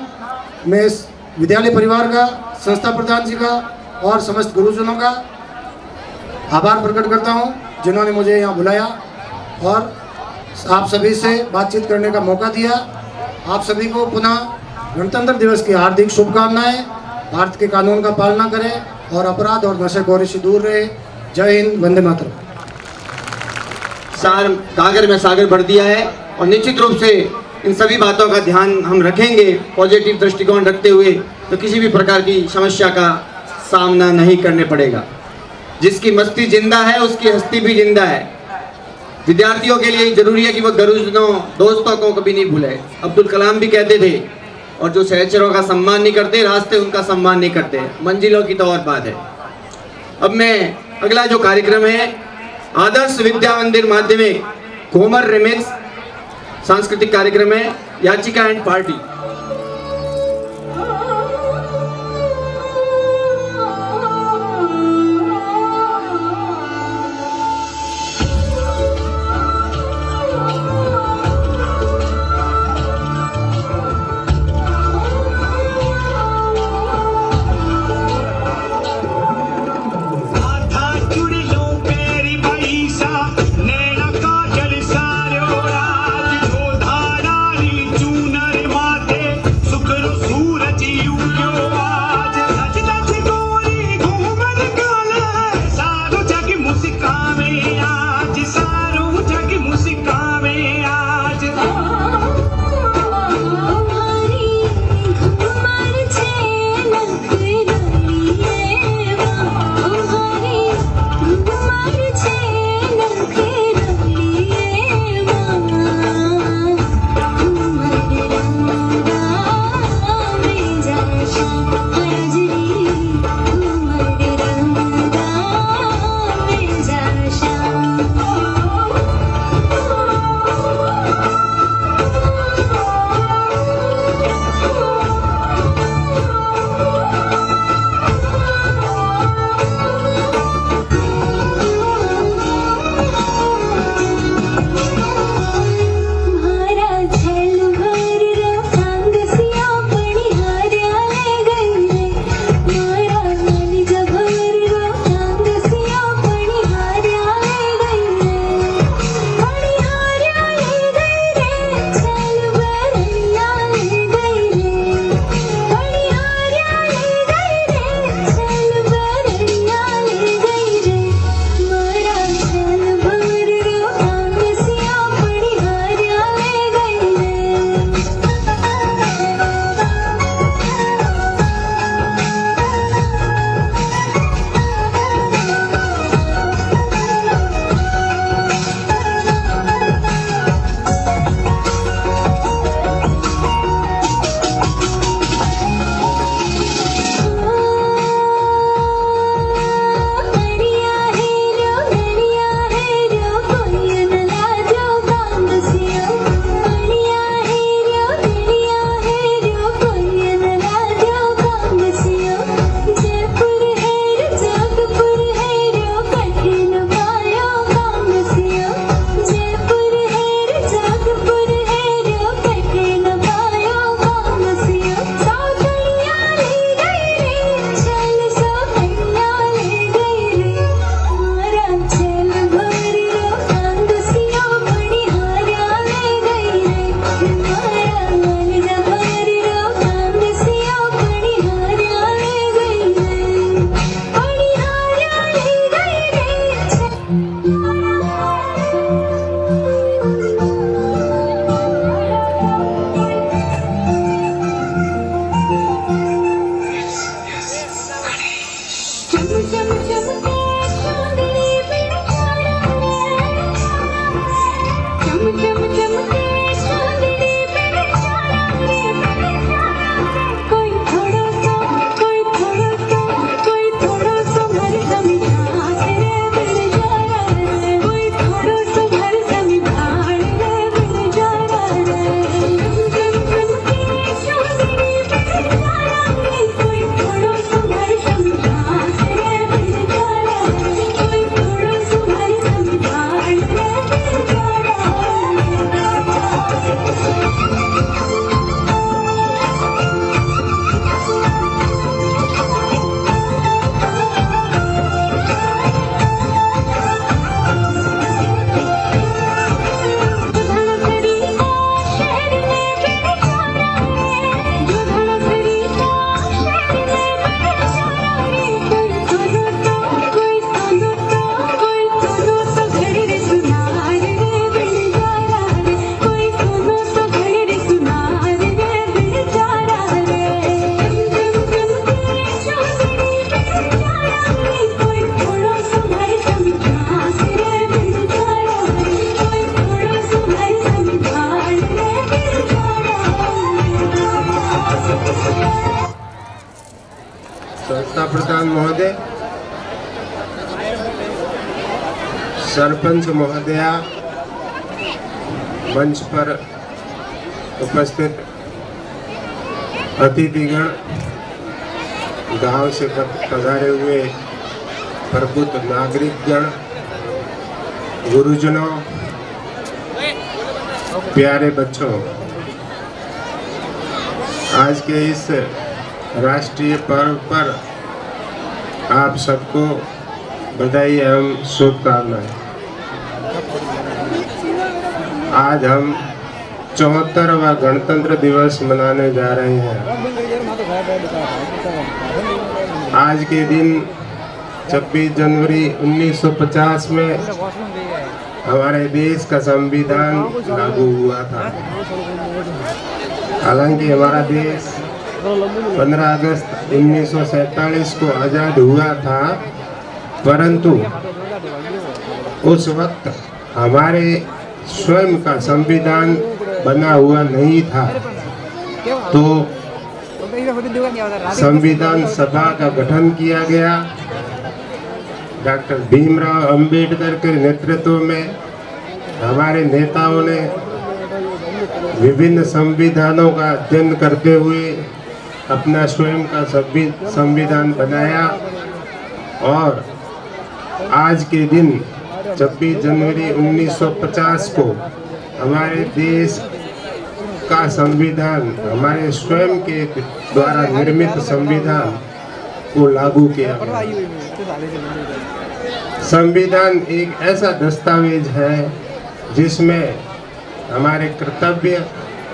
मैं इस विद्यालय परिवार का, संस्था प्रधान जी का और समस्त गुरुजनों का आभार प्रकट करता हूँ जिन्होंने मुझे यहाँ बुलाया और आप सभी से बातचीत करने का मौका दिया। आप सभी को पुनः गणतंत्र दिवस की हार्दिक शुभकामनाएं। भारत के कानून का पालना करें और अपराध और नशेखोरी से दूर रहे। जय हिंद, वंदे मातरम। सागर में सागर भर दिया है और निश्चित रूप से इन सभी बातों का ध्यान हम रखेंगे पॉजिटिव दृष्टिकोण रखते हुए, तो किसी भी प्रकार की समस्या का सामना नहीं करने पड़ेगा। जिसकी मस्ती जिंदा है उसकी हस्ती भी जिंदा है। विद्यार्थियों के लिए जरूरी है कि वो गुरुजनों दोस्तों को कभी नहीं भूले। अब्दुल कलाम भी कहते थे, और जो सहचरों का सम्मान नहीं करते रास्ते उनका सम्मान नहीं करते, मंजिलों की तो और बात है। अब मैं अगला जो कार्यक्रम है आदर्श विद्या मंदिर माध्यमिक घूमर रिमिक्स सांस्कृतिक कार्यक्रम है, याचिका एंड पार्टी। चूनर माते महोदय, सरपंच महोदया, मंच पर उपस्थित अतिथिगण, गांव से पधारे हुए प्रबुद्ध नागरिकगण, गुरुजनों, प्यारे बच्चों, आज के इस राष्ट्रीय पर्व पर आप सबको बधाई एवं शुभकामनाएं। आज हम 74वां गणतंत्र दिवस मनाने जा रहे हैं। आज के दिन 26 जनवरी 1950 में हमारे देश का संविधान लागू हुआ था। हालांकि हमारा देश 15 अगस्त 1947 को आज़ाद हुआ था, परंतु उस वक्त हमारे स्वयं का संविधान बना हुआ नहीं था। तो संविधान सभा का गठन किया गया। डॉक्टर भीमराव अंबेडकर के नेतृत्व में हमारे नेताओं ने विभिन्न संविधानों का अध्ययन करते हुए अपना स्वयं का संविधान बनाया और आज के दिन 26 जनवरी 1950 को हमारे देश का संविधान, हमारे स्वयं के द्वारा निर्मित संविधान को लागू किया गया। संविधान एक ऐसा दस्तावेज है जिसमें हमारे कर्तव्य,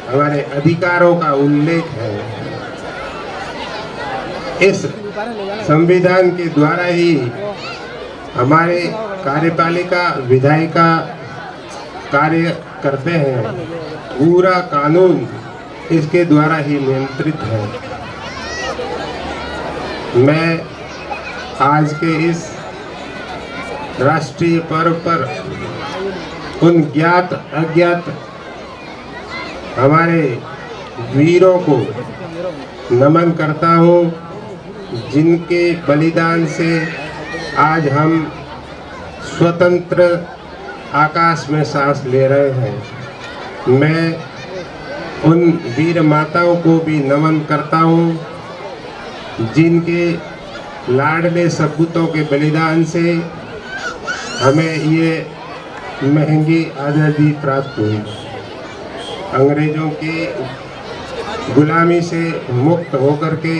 हमारे अधिकारों का उल्लेख है। इस संविधान के द्वारा ही हमारे कार्यपालिका, विधायिका कार्य करते हैं। पूरा कानून इसके द्वारा ही नियंत्रित है। मैं आज के इस राष्ट्रीय पर्व पर उन ज्ञात अज्ञात हमारे वीरों को नमन करता हूँ, जिनके बलिदान से आज हम स्वतंत्र आकाश में सांस ले रहे हैं। मैं उन वीर माताओं को भी नमन करता हूँ, जिनके लाडले सपूतों के बलिदान से हमें ये महंगी आज़ादी प्राप्त हुई। अंग्रेजों की गुलामी से मुक्त होकर के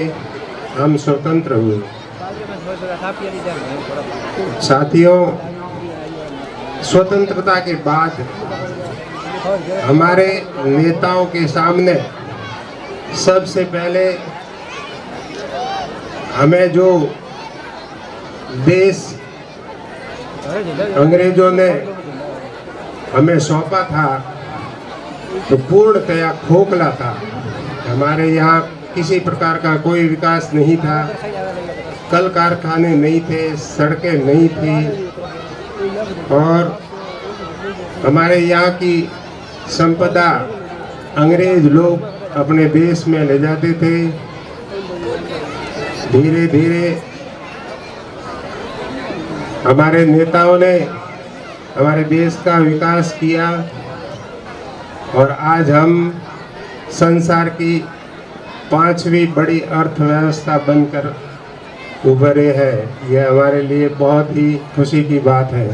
हम स्वतंत्र हुए। साथियों, स्वतंत्रता के बाद हमारे नेताओं के सामने सबसे पहले हमें जो देश अंग्रेजों ने हमें सौंपा था तो पूर्णतया खोखला था। हमारे यहाँ किसी प्रकार का कोई विकास नहीं था, कल कारखाने नहीं थे, सड़कें नहीं थी और हमारे यहाँ की संपदा अंग्रेज लोग अपने देश में ले जाते थे। धीरे धीरे हमारे नेताओं ने हमारे देश का विकास किया और आज हम संसार की 5वीं बड़ी अर्थव्यवस्था बनकर उभरे हैं। यह हमारे लिए बहुत ही खुशी की बात है।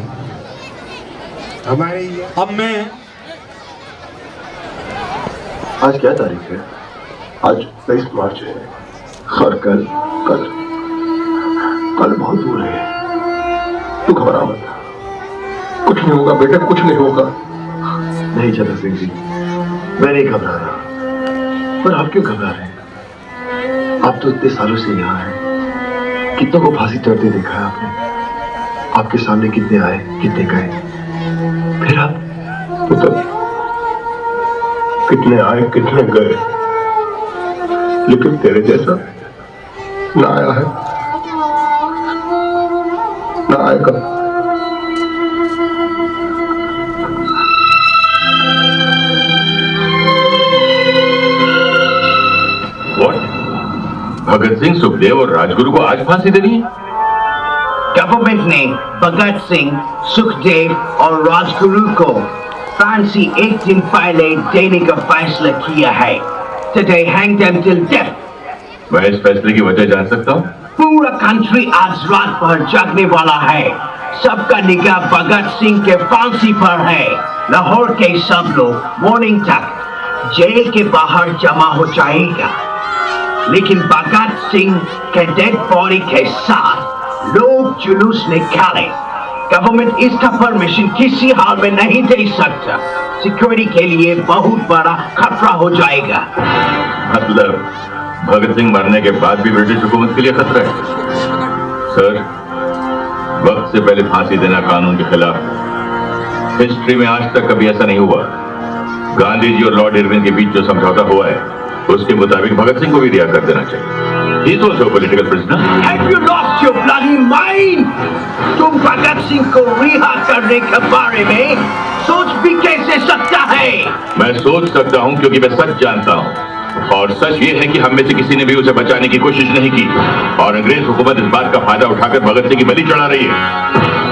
हमारे अब मैं आज क्या तारीख है? आज 23 मार्च है और कल बहुत दूर है। तू घबरा मत, कुछ नहीं होगा बेटा, कुछ नहीं होगा। नहीं चंद्र सिंह जी, मैं नहीं घबरा रहा। पर आप क्यों घबरा रहे हैं? आप तो इतने सालों से यहाँ हैं, कितनों को फांसी चढ़ते देखा है आपने। आपके सामने कितने आए, कितने गए, फिर आप तो तब कितने आए, कितने गए, लेकिन तेरे जैसा ना आया है, ना आएगा। भगत सिंह, सुखदेव और राजगुरु को आज फांसी देनी है? गवर्नमेंट ने भगत सिंह, सुखदेव और राजगुरु को फांसी एक दिन पहले देने का फैसला किया है। Today hang them till death. मैं इस फैसले की वजह जान सकता हूँ? पूरा कंट्री आज रात भर जागने वाला है। सबका निगाह भगत सिंह के फांसी पर है। लाहौर के सब लोग मॉर्निंग तक जेल के बाहर जमा हो जाएगा, लेकिन भगत सिंह के डेड बॉडी के साथ लोग जुलूस निकाले। गवर्नमेंट इसका परमिशन किसी हाल में नहीं दे सकता। सिक्योरिटी के लिए बहुत बड़ा खतरा हो जाएगा। मतलब भगत सिंह मरने के बाद भी ब्रिटिश हुकूमत के लिए खतरा है? सर, वक्त से पहले फांसी देना कानून के खिलाफ। हिस्ट्री में आज तक कभी ऐसा नहीं हुआ। गांधी जी और लॉर्ड इरविन के बीच जो समझौता हुआ है उसके मुताबिक भगत सिंह को भी रिहा कर देना चाहिए। He is also a political prisoner. Have you lost your bloody mind? तुम भगत सिंह को रिहा करने के बारे में सोच भी कैसे सकता है? मैं सोच सकता हूँ क्योंकि मैं सच जानता हूँ, और सच ये है कि हम में से किसी ने भी उसे बचाने की कोशिश नहीं की, और अंग्रेज हुकूमत इस बात का फायदा उठाकर भगत सिंह की बलि चढ़ा रही है।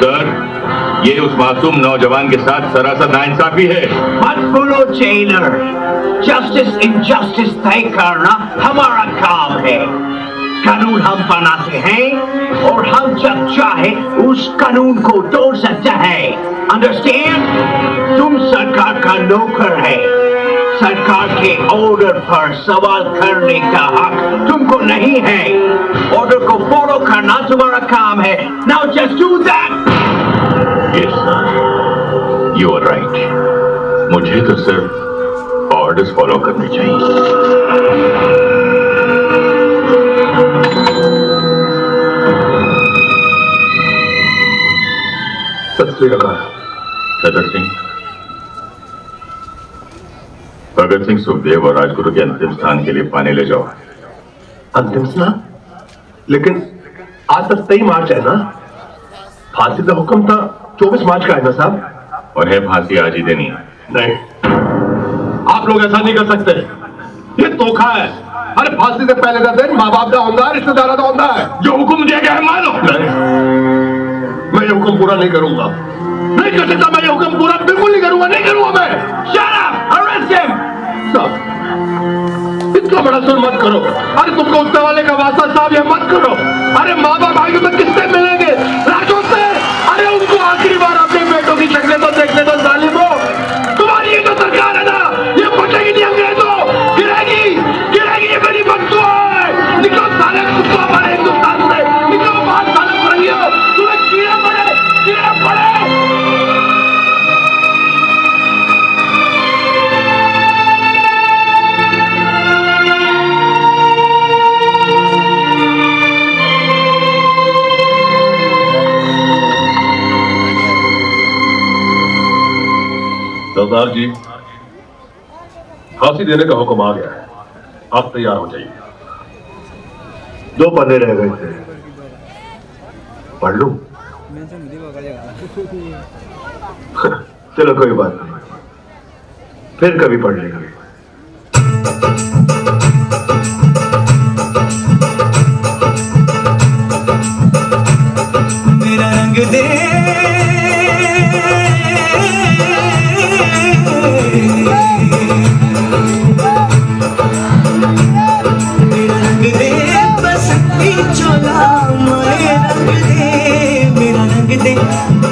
सर, ये उस मासूम नौजवान के साथ सरासर नाइंसाफी है। मत बोलो जेलर, जस्टिस इनजस्टिस तय करना हमारा काम है। कानून हम बनाते हैं और हम जब चाहे उस कानून को तोड़ सकते हैं। अंडरस्टैंड? तुम सरकार का नौकर है। सरकार के ऑर्डर पर सवाल करने का हक तुमको नहीं है। ऑर्डर को फॉलो करना तुम्हारा काम है। Now just do that. Yes, sir. You are right. मुझे तो सिर्फ ऑर्डर्स फॉलो करने चाहिए। सत श्री अकाल। सदर सिंह, भगत सिंह, सुखदेव और राजगुरु के अंतिम स्थान के लिए पानी ले जाओ। अंतिम स्नान? लेकिन आज तो 23 मार्च है ना? फांसी का हुक्म था 24 मार्च का है ना साहब? उन्हें फांसी आज ही देनी है। नहीं, आप लोग ऐसा नहीं कर सकते। ये धोखा है। अरे फांसी से पहले का दिन माँ बाप का होता है, रिश्तेदारों का होता है। जो हुक्म दिया गया है मानो। नहीं, मैं ये हुक्म पूरा नहीं करूंगा। नहीं कर सकता मैं ये हुक्म पूरा, बिल्कुल नहीं करूंगा, नहीं करूंगा मैं। Shut up! Arrest him! साहब, इतना बड़ा सुर मत करो। अरे तुमको उठने वाले का वास्ता साहब ये मत करो। अरे माँ बाप आगे तो किससे मिलेंगे? राजों से। अरे उनको आखिरी बार अपने बेटों की शक्लें तो देखने दो जालिमो। तुम्हारी ये जो सरकार है ना, ये बचेगी नहीं अंग्रेजों। गिरेगी, गिरेगी ये मेरी बददुआ है। निकलो साले कुत्ता मारे हिंदुस्तान से। निकलो बाहर साले फरंगियों। तुम्हें कीड़े पड़े, कीड़े पड़े। सरदार जी, फांसी देने का हुक्म आ गया है। आप तैयार हो जाइए। 2 पन्ने रह गए थे, पढ़ लूं? चलो कोई बात नहीं, फिर कभी पढ़ लेंगे। मेरा रंग दे, मेरा रंग दे बसंती चोला, माए रंग दे, मेरा रंग दे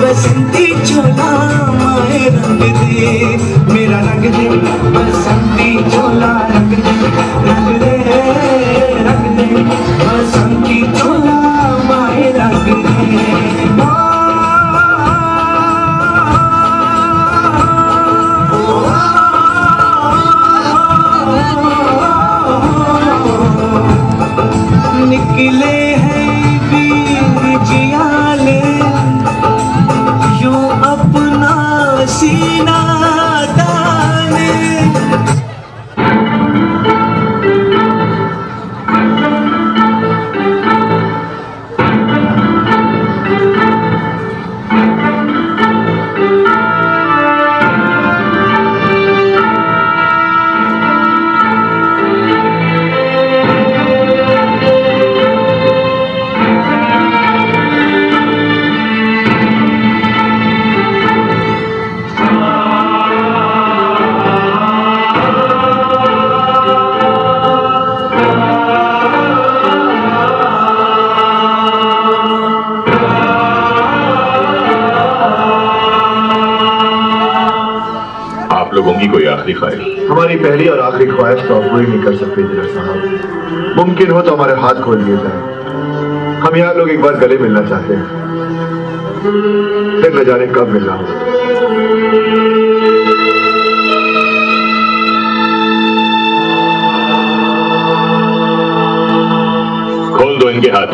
बसंती चोला, माए रंग दे, मेरा रंग दे बसंती चोला, रंग दे बसंती चोला, माए रंग दे। निकले हैं वीर जियाले, यूं अपना सीना ताने। लोगों की कोई आखिरी ख्वाहिश? हमारी पहली और आखिरी ख्वाहिश तो आप पूरी नहीं कर सकते इंजीनियर साहब। मुमकिन हो तो हमारे हाथ खोल दिए जाए। हम यहाँ लोग एक बार गले मिलना चाहते हैं, फिर न जाने कब मिलना हो। खोल दो इनके हाथ।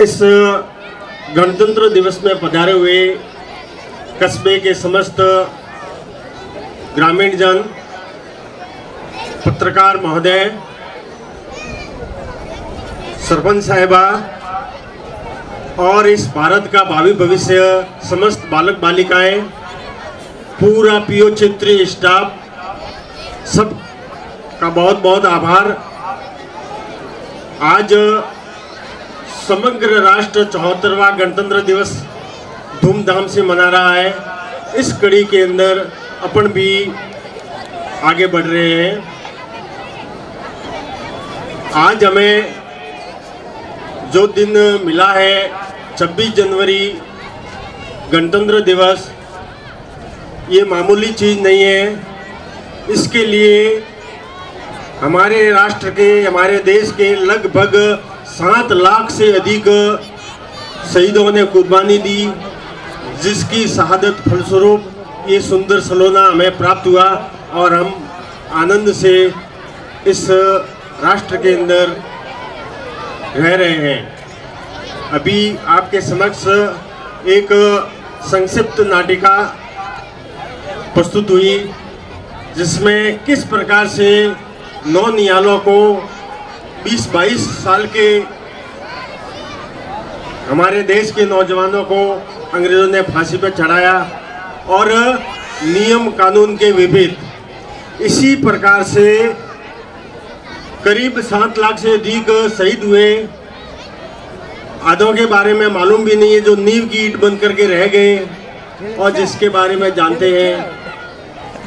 इस गणतंत्र दिवस में पधारे हुए कस्बे के समस्त ग्रामीण जन, पत्रकार महोदय, सरपंच साहिबा और इस भारत का भावी भविष्य समस्त बालक बालिकाएं, पूरा पीओ क्षेत्रीय स्टाफ, सब का बहुत बहुत आभार। आज समग्र राष्ट्र 74वां गणतंत्र दिवस धूमधाम से मना रहा है। इस कड़ी के अंदर अपन भी आगे बढ़ रहे हैं। आज हमें जो दिन मिला है 26 जनवरी गणतंत्र दिवस, ये मामूली चीज़ नहीं है। इसके लिए हमारे राष्ट्र के, हमारे देश के लगभग 7 लाख से अधिक शहीदों ने कुर्बानी दी, जिसकी शहादत फलस्वरूप ये सुंदर सलोना हमें प्राप्त हुआ और हम आनंद से इस राष्ट्र के अंदर रह रहे हैं। अभी आपके समक्ष एक संक्षिप्त नाटिका प्रस्तुत हुई, जिसमें किस प्रकार से नौनिहालों को 20-22 साल के हमारे देश के नौजवानों को अंग्रेज़ों ने फांसी पर चढ़ाया और नियम कानून के विपरीत इसी प्रकार से करीब 7 लाख से अधिक शहीद हुए। आधों के बारे में मालूम भी नहीं है, जो नींव की ईंट बन करके रह गए, और जिसके बारे में जानते हैं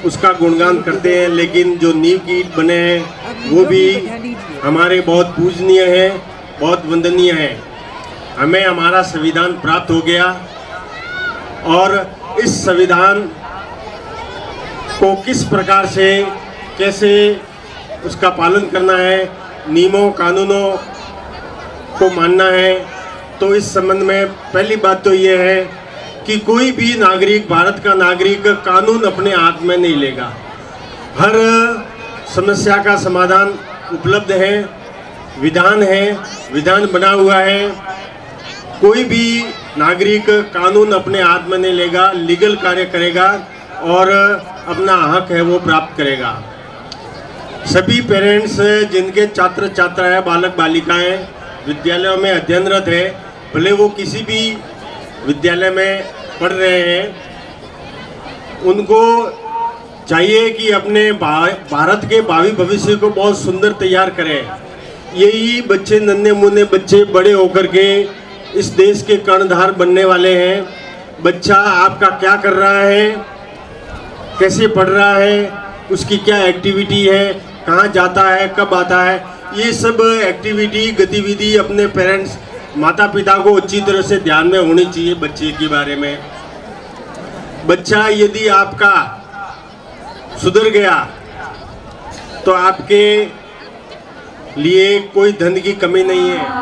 उसका गुणगान करते हैं, लेकिन जो नींव की ईंट बने हैं वो भी हमारे बहुत पूजनीय हैं, बहुत वंदनीय हैं। हमें हमारा संविधान प्राप्त हो गया और इस संविधान को किस प्रकार से, कैसे उसका पालन करना है, नियमों कानूनों को मानना है। तो इस संबंध में पहली बात तो ये है कि कोई भी नागरिक, भारत का नागरिक, कानून अपने हाथ में नहीं लेगा। हर समस्या का समाधान उपलब्ध है, विधान है, विधान बना हुआ है। कोई भी नागरिक कानून अपने हाथ में नहीं लेगा, लीगल कार्य करेगा और अपना हक है वो प्राप्त करेगा। सभी पेरेंट्स जिनके छात्र छात्राएं, बालक बालिकाएं विद्यालयों में अध्ययनरत है, भले वो किसी भी विद्यालय में पढ़ रहे हैं, उनको चाहिए कि अपने भारत के भावी भविष्य को बहुत सुंदर तैयार करें। यही बच्चे, नन्हे मुन्ने बच्चे बड़े होकर के इस देश के कर्णधार बनने वाले हैं। बच्चा आपका क्या कर रहा है, कैसे पढ़ रहा है, उसकी क्या एक्टिविटी है, कहाँ जाता है, कब आता है, ये सब एक्टिविटी, गतिविधि अपने पेरेंट्स, माता पिता को अच्छी तरह से ध्यान में होनी चाहिए बच्चे के बारे में। बच्चा यदि आपका सुधर गया तो आपके लिए कोई धन की कमी नहीं है।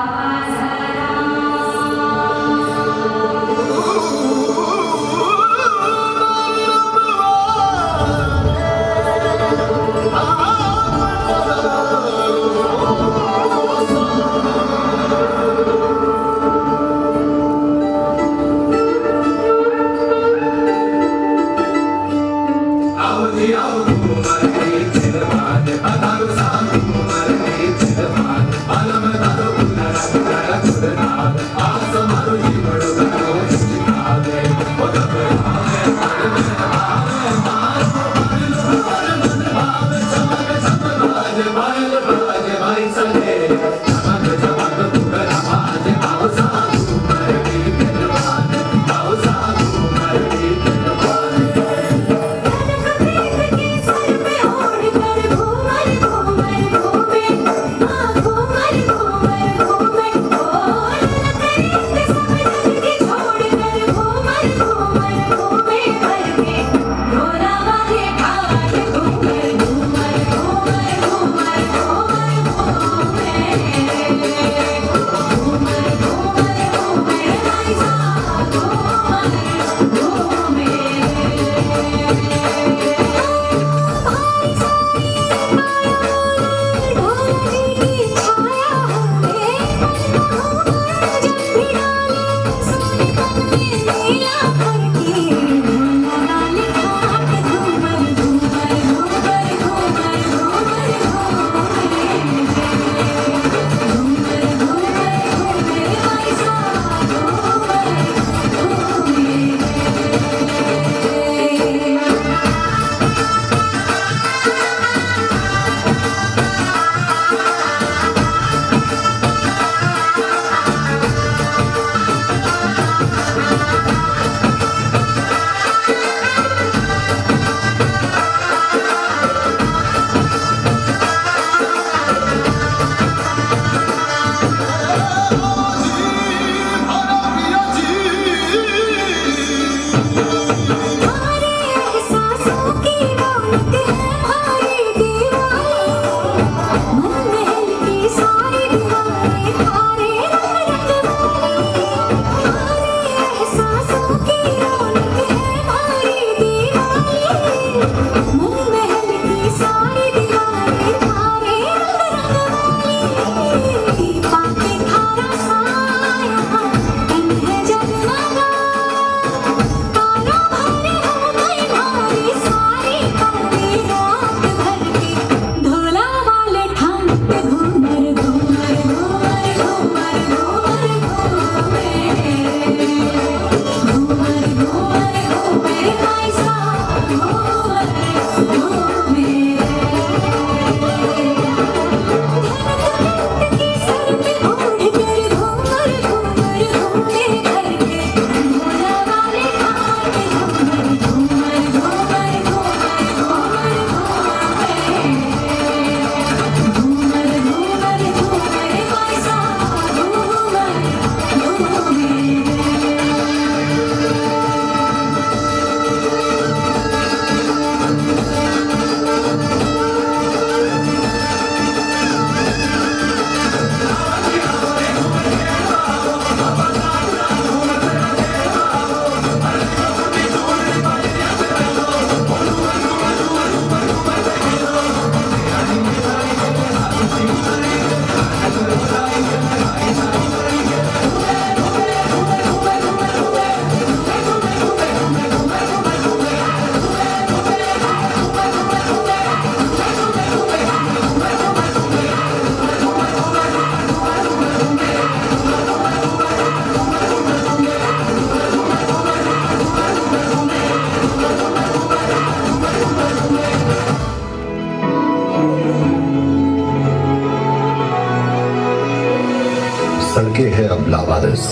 सड़कें है अब लावारिस,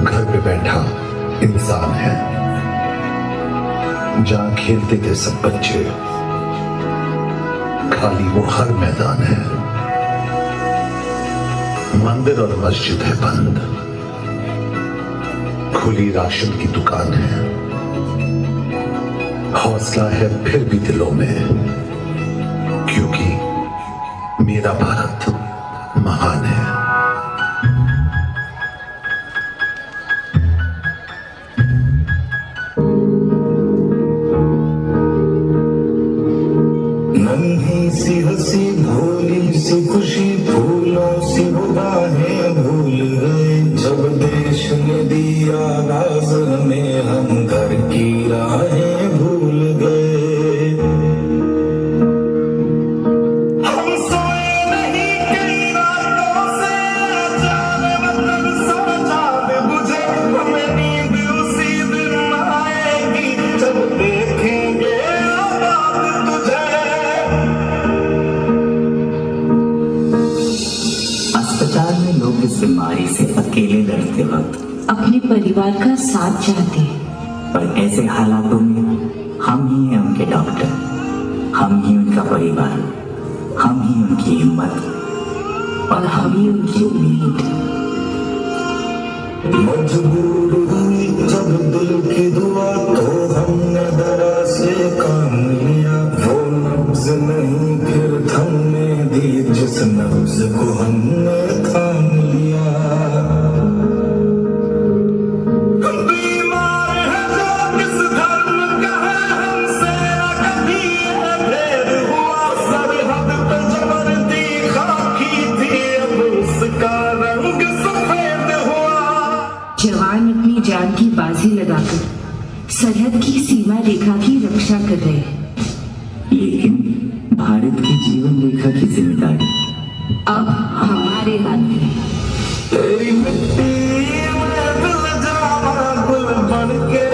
घर पे बैठा इंसान है। जहां खेलते थे सब बच्चे, खाली वो हर मैदान है। मंदिर और मस्जिद है बंद, खुली राशन की दुकान है। हौसला है फिर भी दिलों में, क्योंकि मेरा भारत महान है। नन्ही सी हंसी भोली सी खुशी फूलों सी बाहें भूल गए जब देश ने दिया राज हमें हम घर की राहें भूल गए। हम सोए नहीं कई रातों से जाने वतन सजाद बुझे हमें नींद उसी दिन आएगी जब देखेंगे आबाद तुझे। अस्पताल में लोग इस बीमारी से अकेले लड़ते वक्त अपने परिवार का साथ चाहते हैं, पर ऐसे हालातों में हम ही हैं उनके डॉक्टर, हम ही उनका परिवार, हम ही उनकी हिम्मत और हम ही उनकी उम्मीद। मजबूर हुई जब दिल की दुआ तो हमने दरा से काम लिया, वो नब्ज नहीं फिर थमने दी जिस नब्ज को हमने थाम लिया। बीमार है जो किस धर्म का है हमसे न कभी ये भेद हुआ, सरहद पे जबर दिखा की थी अब उसका रंग सफेद हुआ। जवान अपनी जान की बाजी लगाकर सरहद की सीमा रेखा की रक्षा कर रहे हैं, लेकिन भारत की जीवन रेखा की जिम्मेदारी अब हमारे हाथ में। तेरी मिट्टी में दिल जावा गुल बन के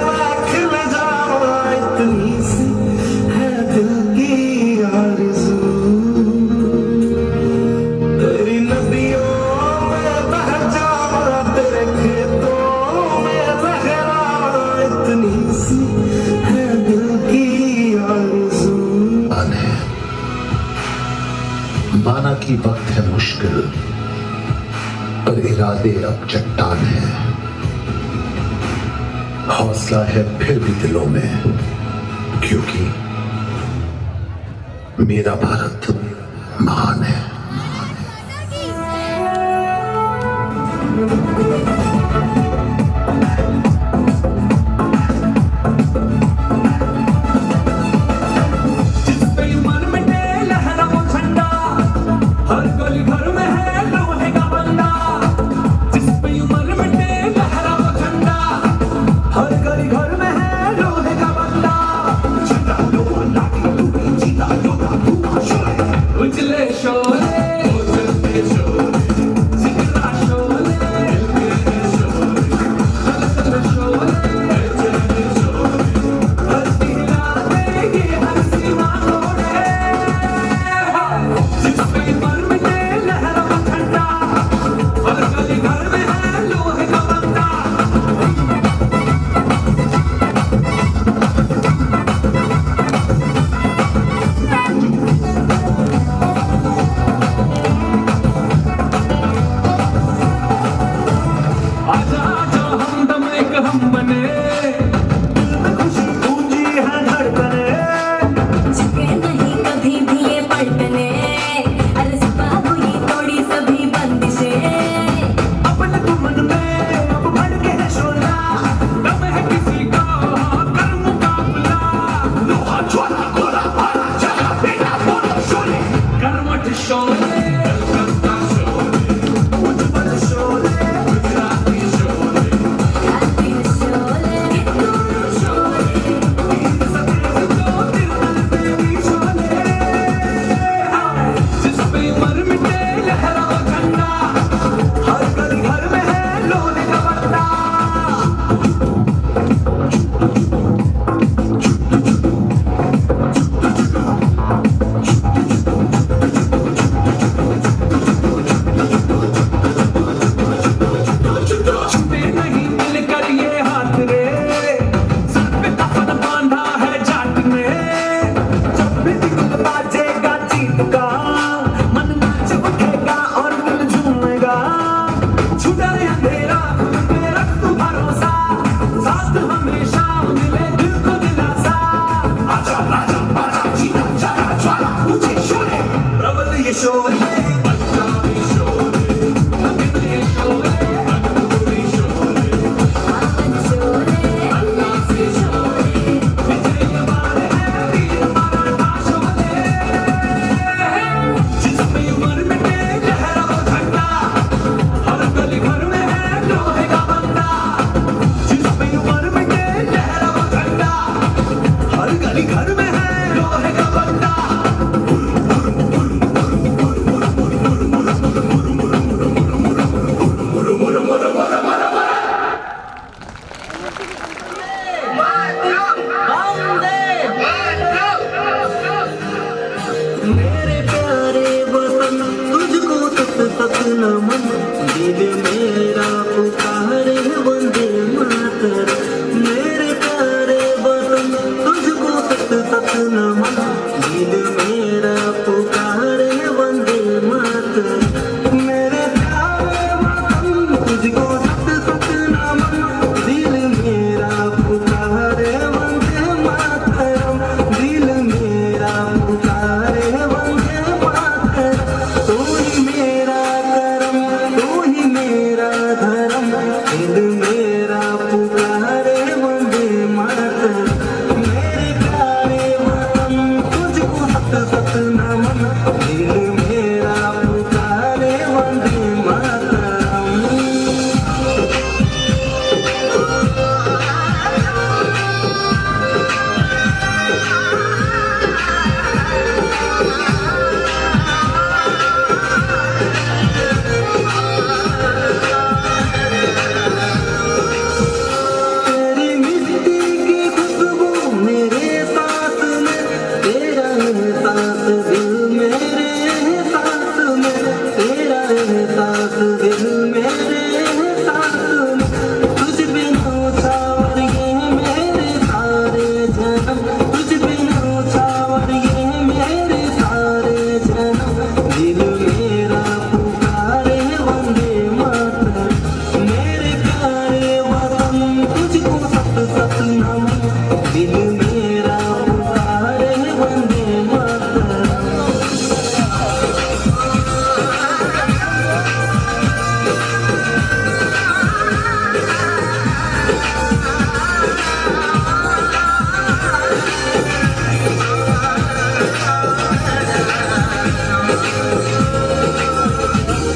मैं खिल जावा, इतनी सी है दिल की आरज़ू। तेरी नदियों में बह जावा तेरे खेतों में लहरावा, इतनी सी है दिल की आरज़ू। माना कि वक्त है मुश्किल पर इरादे अब चट्टान है, हौसला है फिर भी दिलों में क्योंकि मेरा भारत महान है। मेरे प्यारे वतन तुझको तक तक नमन, दिल मेरा पुकारे वंदे मातरम। मेरे प्यारे वतन तुझको तक तक नमन, दिल मेरा पुकारे वंदे मातरम। मेरे प्यारे वतन तुझको तक तक नमन, दिल मेरा पुकारे वंदे मातरम, दिल मेरा पुकारे वंदे मातरम। तू ही मेरा करम, तू ही मेरा धर्म, दिल मेरा पुकारे वंदे मातरम। मेरे प्यारे वतन तुझको सत सत नमन, दिल मेरा पुकारे वंदे मातरम। तेरी मिट्टी की खुशबू मेरे सांस में, तेरा एहसास दिल मेरे एहसास में, तेरा एहसास दिल मेरे एहसास में। तुझ बिना सावर ये मेरे सारे जन्म, तुझ बिना सावर ये मेरे सारे जन्म, दिल मेरा पुकारे वंदे मातरम। मेरे प्यारे वतन तुझको सत सत नमन, दिल मेरा पुकारे वंदे मातरम।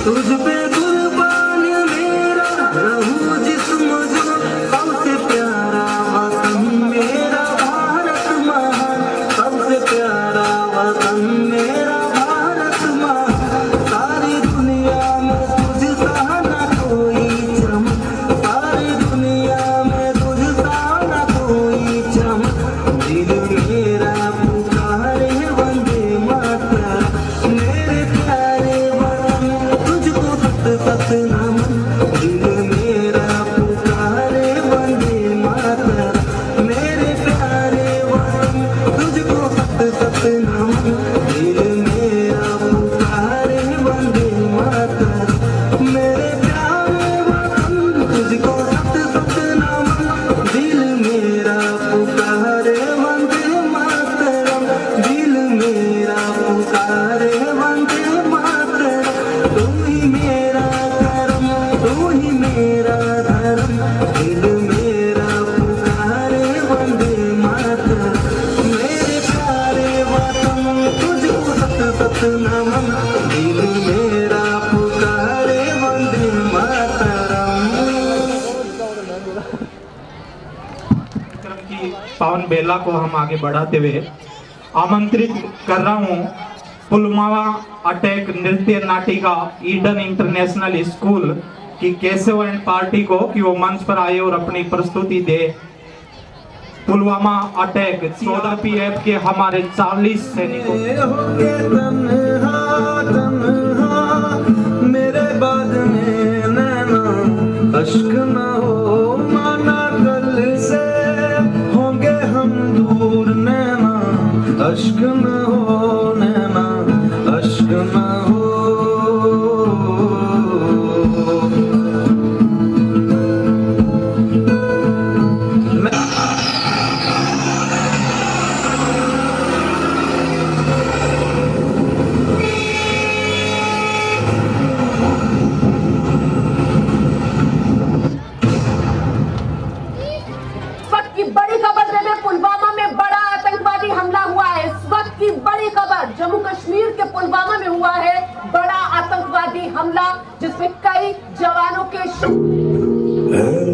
तुझ पे कुर्बान मेरा रहूं जिस्म जो, सबसे प्यारा वतन मेरा भारत महान, सबसे प्यारा वतन मेरा भारत महान। सारी दुनिया में तुझ सा न कोई चमक, सारी दुनिया में तुझ सा न कोई चमक, दिल मेरा पुकारे वंदे मातरम। मेरे प्यारे वतन तुझको सत सत नमन, दिल मेरा पुकारे वंदे मातरम। मेरे प्यारे वतन तुझको सत सत नमन, दिल मेरा पुकारे वंदे मातरम। मेरे प्यारे वतन तुझको सत सत नमन, दिल मेरा पुकारे वंदे मातरम, दिल मेरा पुकारे वंदे मातरम। तू ही मेरा करम, तू ही मेरा धर्म, दिल मेरा पुकारे वंदे मातरम। मेरे प्यारे वतन तुझको सत सत नमन, दिल मेरा पुकारे वंदे मातरम। कार्यक्रम की पावन बेला को हम आगे बढ़ाते हुए आमंत्रित कर रहा हूँ पुलवामा अटैक नृत्य नाटिका ईडन इंटरनेशनल स्कूल की केशव एंड पार्टी को कि वो मंच पर आए और अपनी प्रस्तुति दे। पुलवामा अटैक 14 PF के हमारे 40 सैनिकों मेरे बाद में नैना अश्क न हो माना, कल से होंगे हम दूर नैना अश्क न हो, नैना अश्क न हो। जम्मू कश्मीर के पुलवामा में हुआ है बड़ा आतंकवादी हमला, जिसमें कई जवानों के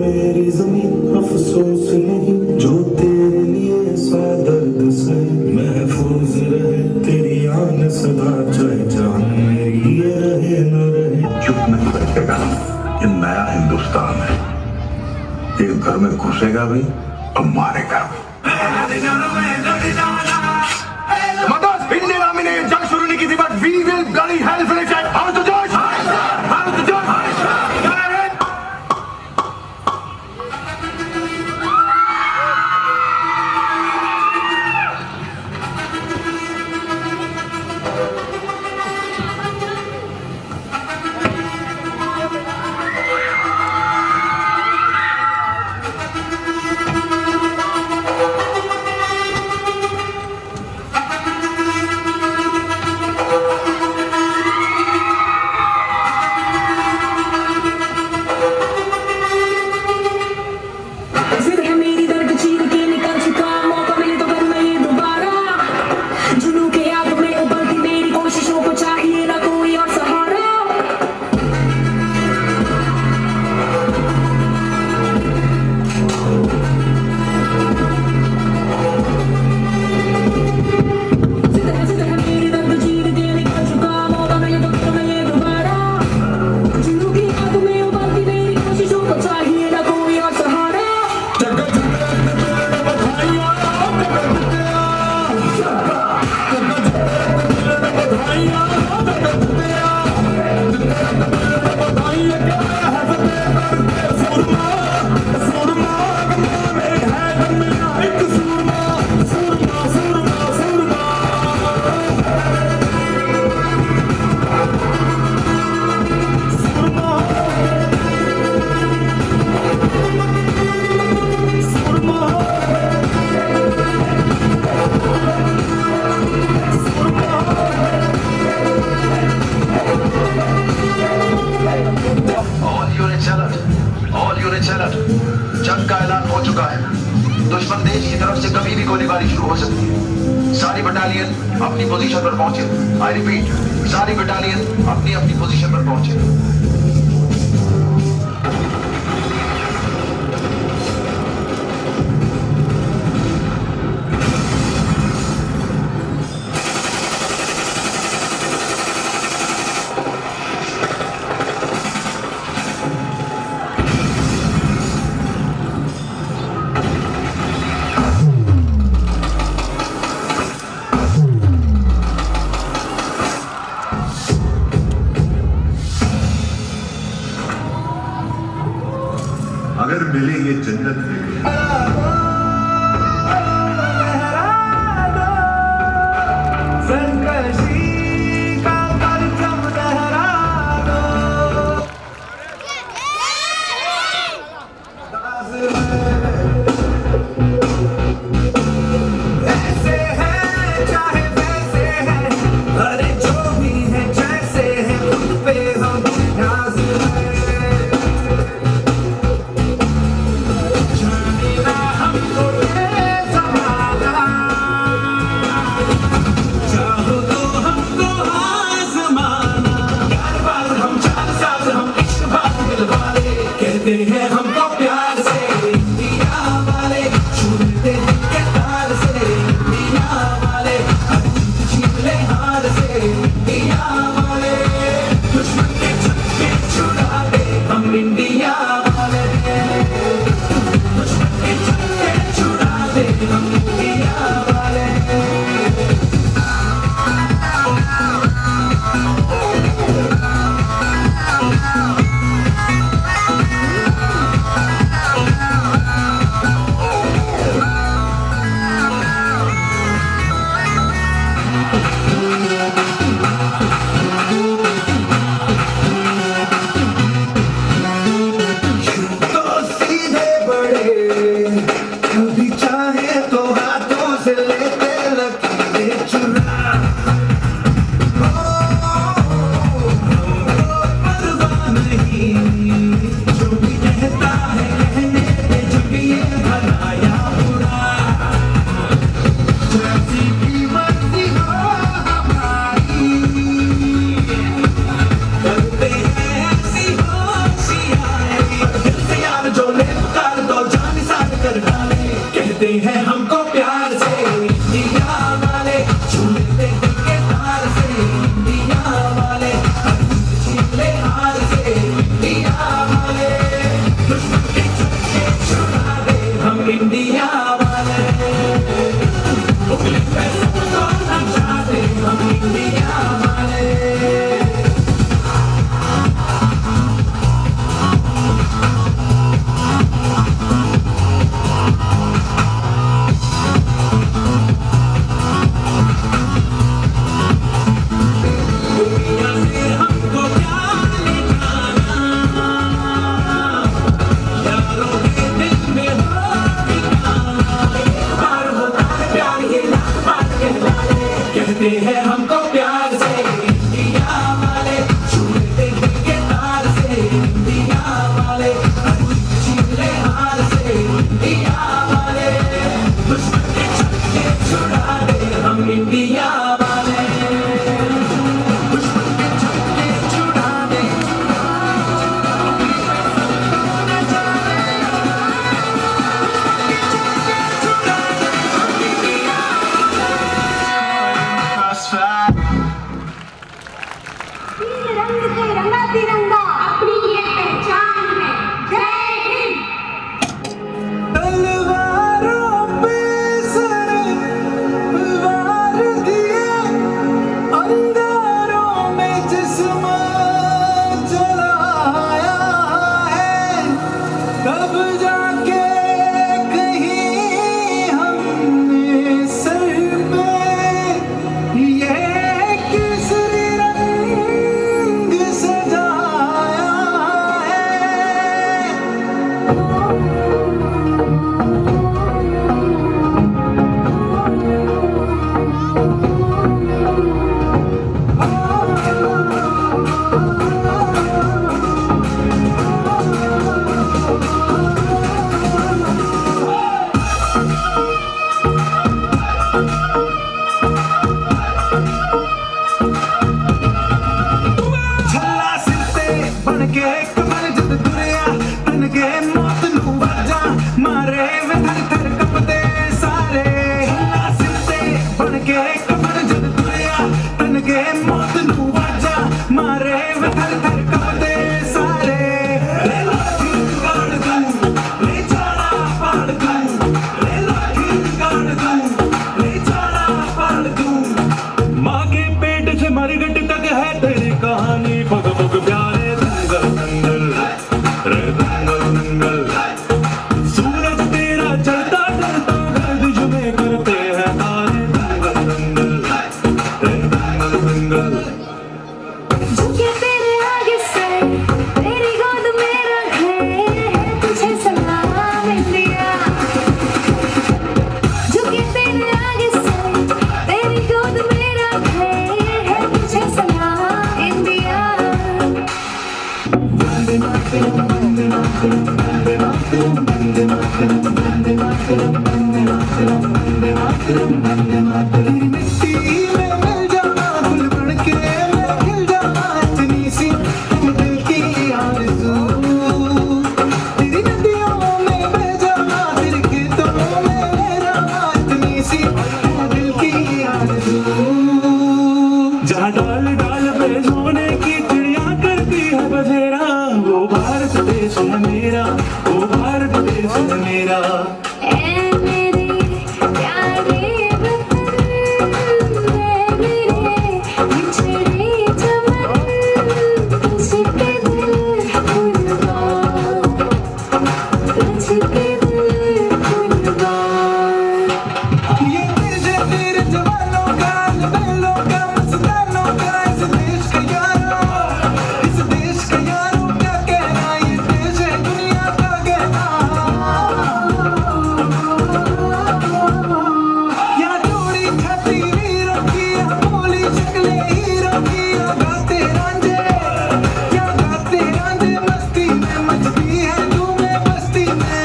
मेरी जमीन अफसोस नहीं जो तेरे लिए सा दर्द से महफूज रहे, तेरी आन सदा चाहे जान मेरी ये रहे न रहे। चुप नहीं बैठेगा, ये नया हिंदुस्तान है, एक घर में घुसेगा भी और मारेगा भी। सारी बटालियन अपनी पोजीशन पर पहुंचे। आई रिपीट, सारी बटालियन अपनी अपनी पोजीशन पर पहुंचे। अगर मिलेंगे जन्नत में हमको प्यार से इंडिया वाले छूते के तार से इंडिया वाले छीले हार से इंडिया वाले दुश्मन के छक्के छुड़ा दे हम इंडिया वाले दुश्मन के छक्के छुड़ा दे हम इंडिया वाले हैं हमको प्यार से इंडिया वाले छूते के तार से इंडिया वाले छीले हार से इंडिया वाले दुश्मन के छक्के छुड़ा दे हम इंडिया वाले उगले पैसों को नचा दे हम इंडिया वाले कहते हैं हमको प्यार से इंडिया वाले छूते के तार से इंडिया वाले छीले हार से इंडिया वाले दुश्मन के छक्के छुड़ा दे हम इंडिया वाले दुश्मन के छक्के छुड़ा दे Fast के मौत नू वाजा मारे वे थर थर कांपदे सारे ले लाठी गाड़ दूं ले जाना पाड़ दूं ले लाठी गाड़ दूं ले जाना पाड़ दूं माँ के पेट से मरगट तक है तेरी कहानी पग पग प्यारे दंगल दंगल रे दंगल दंगल सूरज तेरा चलता चलता गर्दिश में करते हैं तारे दंगल दंगल रे दंगल दंगल झुके तेरे आगे से तेरी गोद में रखे है तुझे सलाम इंडिया झुके तेरे आगे से तेरी गोद में रखे है तुझे सलाम इंडिया वंदे मातरम वंदे मातरम वंदे मातरम वंदे मातरम वंदे मातरम वंदे मातरम वंदे मातरम वंदे मातरम तेरी मिट्टी में मिल जाना गुल बन के मैं खिल जाना इतनी सी दिल की आरज़ू तेरी नदियों में बह जाना तेरे खेतों में लहराना इतनी सी दिल की आरज़ू जहाँ डाल डाल पे सोने की चिड़िया करती है बसेरा वो भारत देश है मेरा वो भारत देश है मेरा ऐ मेरे प्यारे वतन मेरे बिछड़े चमन तुझके दिल कुर्बान तुझके दिल कुर्बान ये तेरे जवानों का लबेलों का मस्तानों का इस देश का यारों क्या कहना ये देश है दुनिया का कहना या जोड़ी छाती वीरों की या बोली शक्लें हीरों की या गाते रांझे मस्ती में मचती है धूमें बस्ती में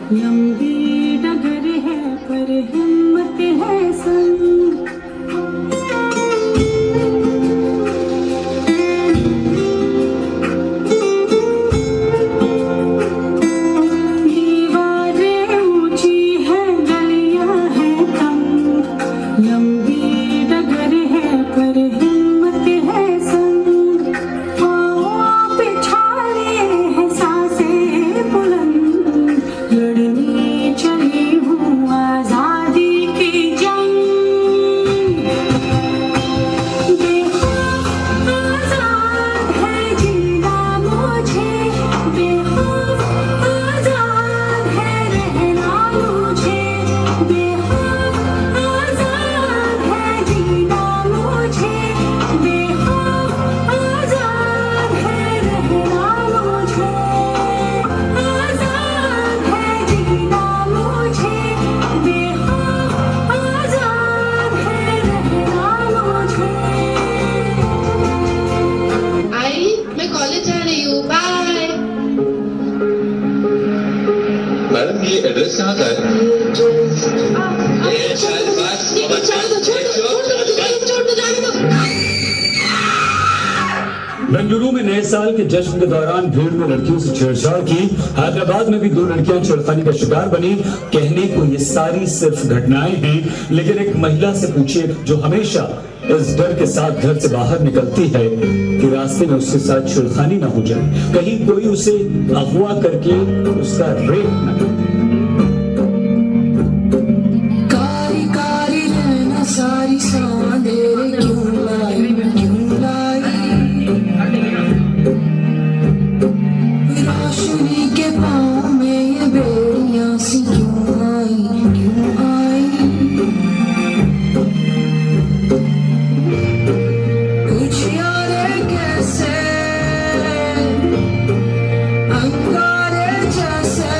लंबी डगर है पर हिम्मत है संग दीवारें ऊंची है गलियां है तंग लंबी डगर है पर हिम्मत है संग पाँव पे छाले हैं सांसें बुलंद लड़ने चली हूँ आजादी की जंग बेखौफ आजाद है जीना मुझे बेखौफ आजाद है रहना मुझे बेखौफ आजाद है जीना मुझे बेखौफ आजाद है रहना मुझे आजाद है जीना मुझे बेखौफ आजाद है रहना मुझे आई मैं कॉलेज जा रही हूँ बाय मैडम ये एड्रेस कहाँ का है बेंगलुरु में नए साल के जश्न के दौरान भीड़ में लड़कियों से छेड़छाड़ की। हैदराबाद में भी 2 लड़कियां छेड़खानी का शिकार बनी। कहने को ये सारी सिर्फ घटनाएं हैं, लेकिन एक महिला से पूछिए जो हमेशा इस डर के साथ घर से बाहर निकलती है कि रास्ते में उसके साथ छेड़खानी ना हो जाए, कहीं कोई उसे अगवा करके उसका रेप न करे। कारी कारी रहना सारी सांधेरे क्यों लाई रोशनी के पाँव में ये बेड़ियां सी क्यों आई कुछ यारे कैसे अंगारे जैसे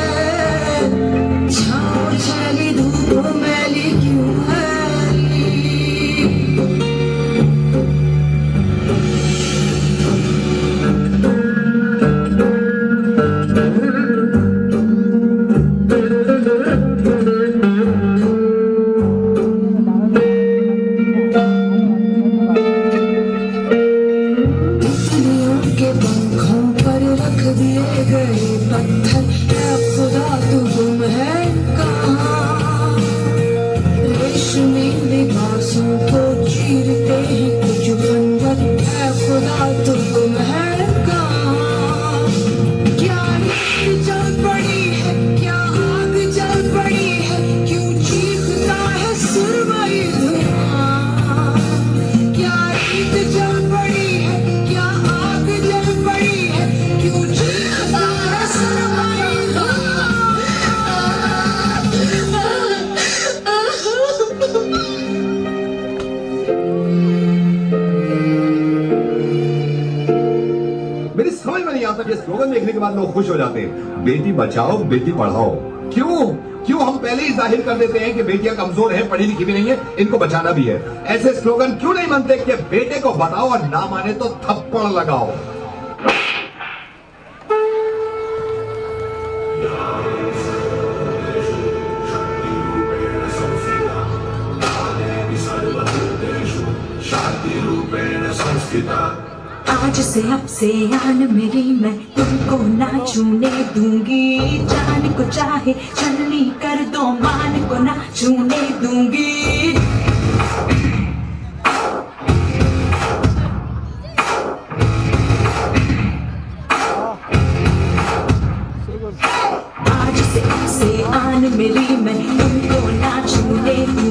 समझ में नहीं आता कि स्लोगन देखने के बाद लोग खुश हो जाते हैं, बेटी बचाओ बेटी पढ़ाओ। क्यों हम पहले ही जाहिर कर देते हैं कि बेटियां कमजोर हैं, पढ़ी लिखी भी नहीं है, इनको बचाना भी है। ऐसे स्लोगन क्यों नहीं बनते कि बेटे को बताओ और ना माने तो थप्पड़ लगाओ। आज से अब से आन मेरी मैं तुमको ना छूने दूंगी, जान को चाहे छलनी कर दो मान को ना छूने दूंगी। आज से अब से आन मेरी मैं तुमको ना छूने दूंगी,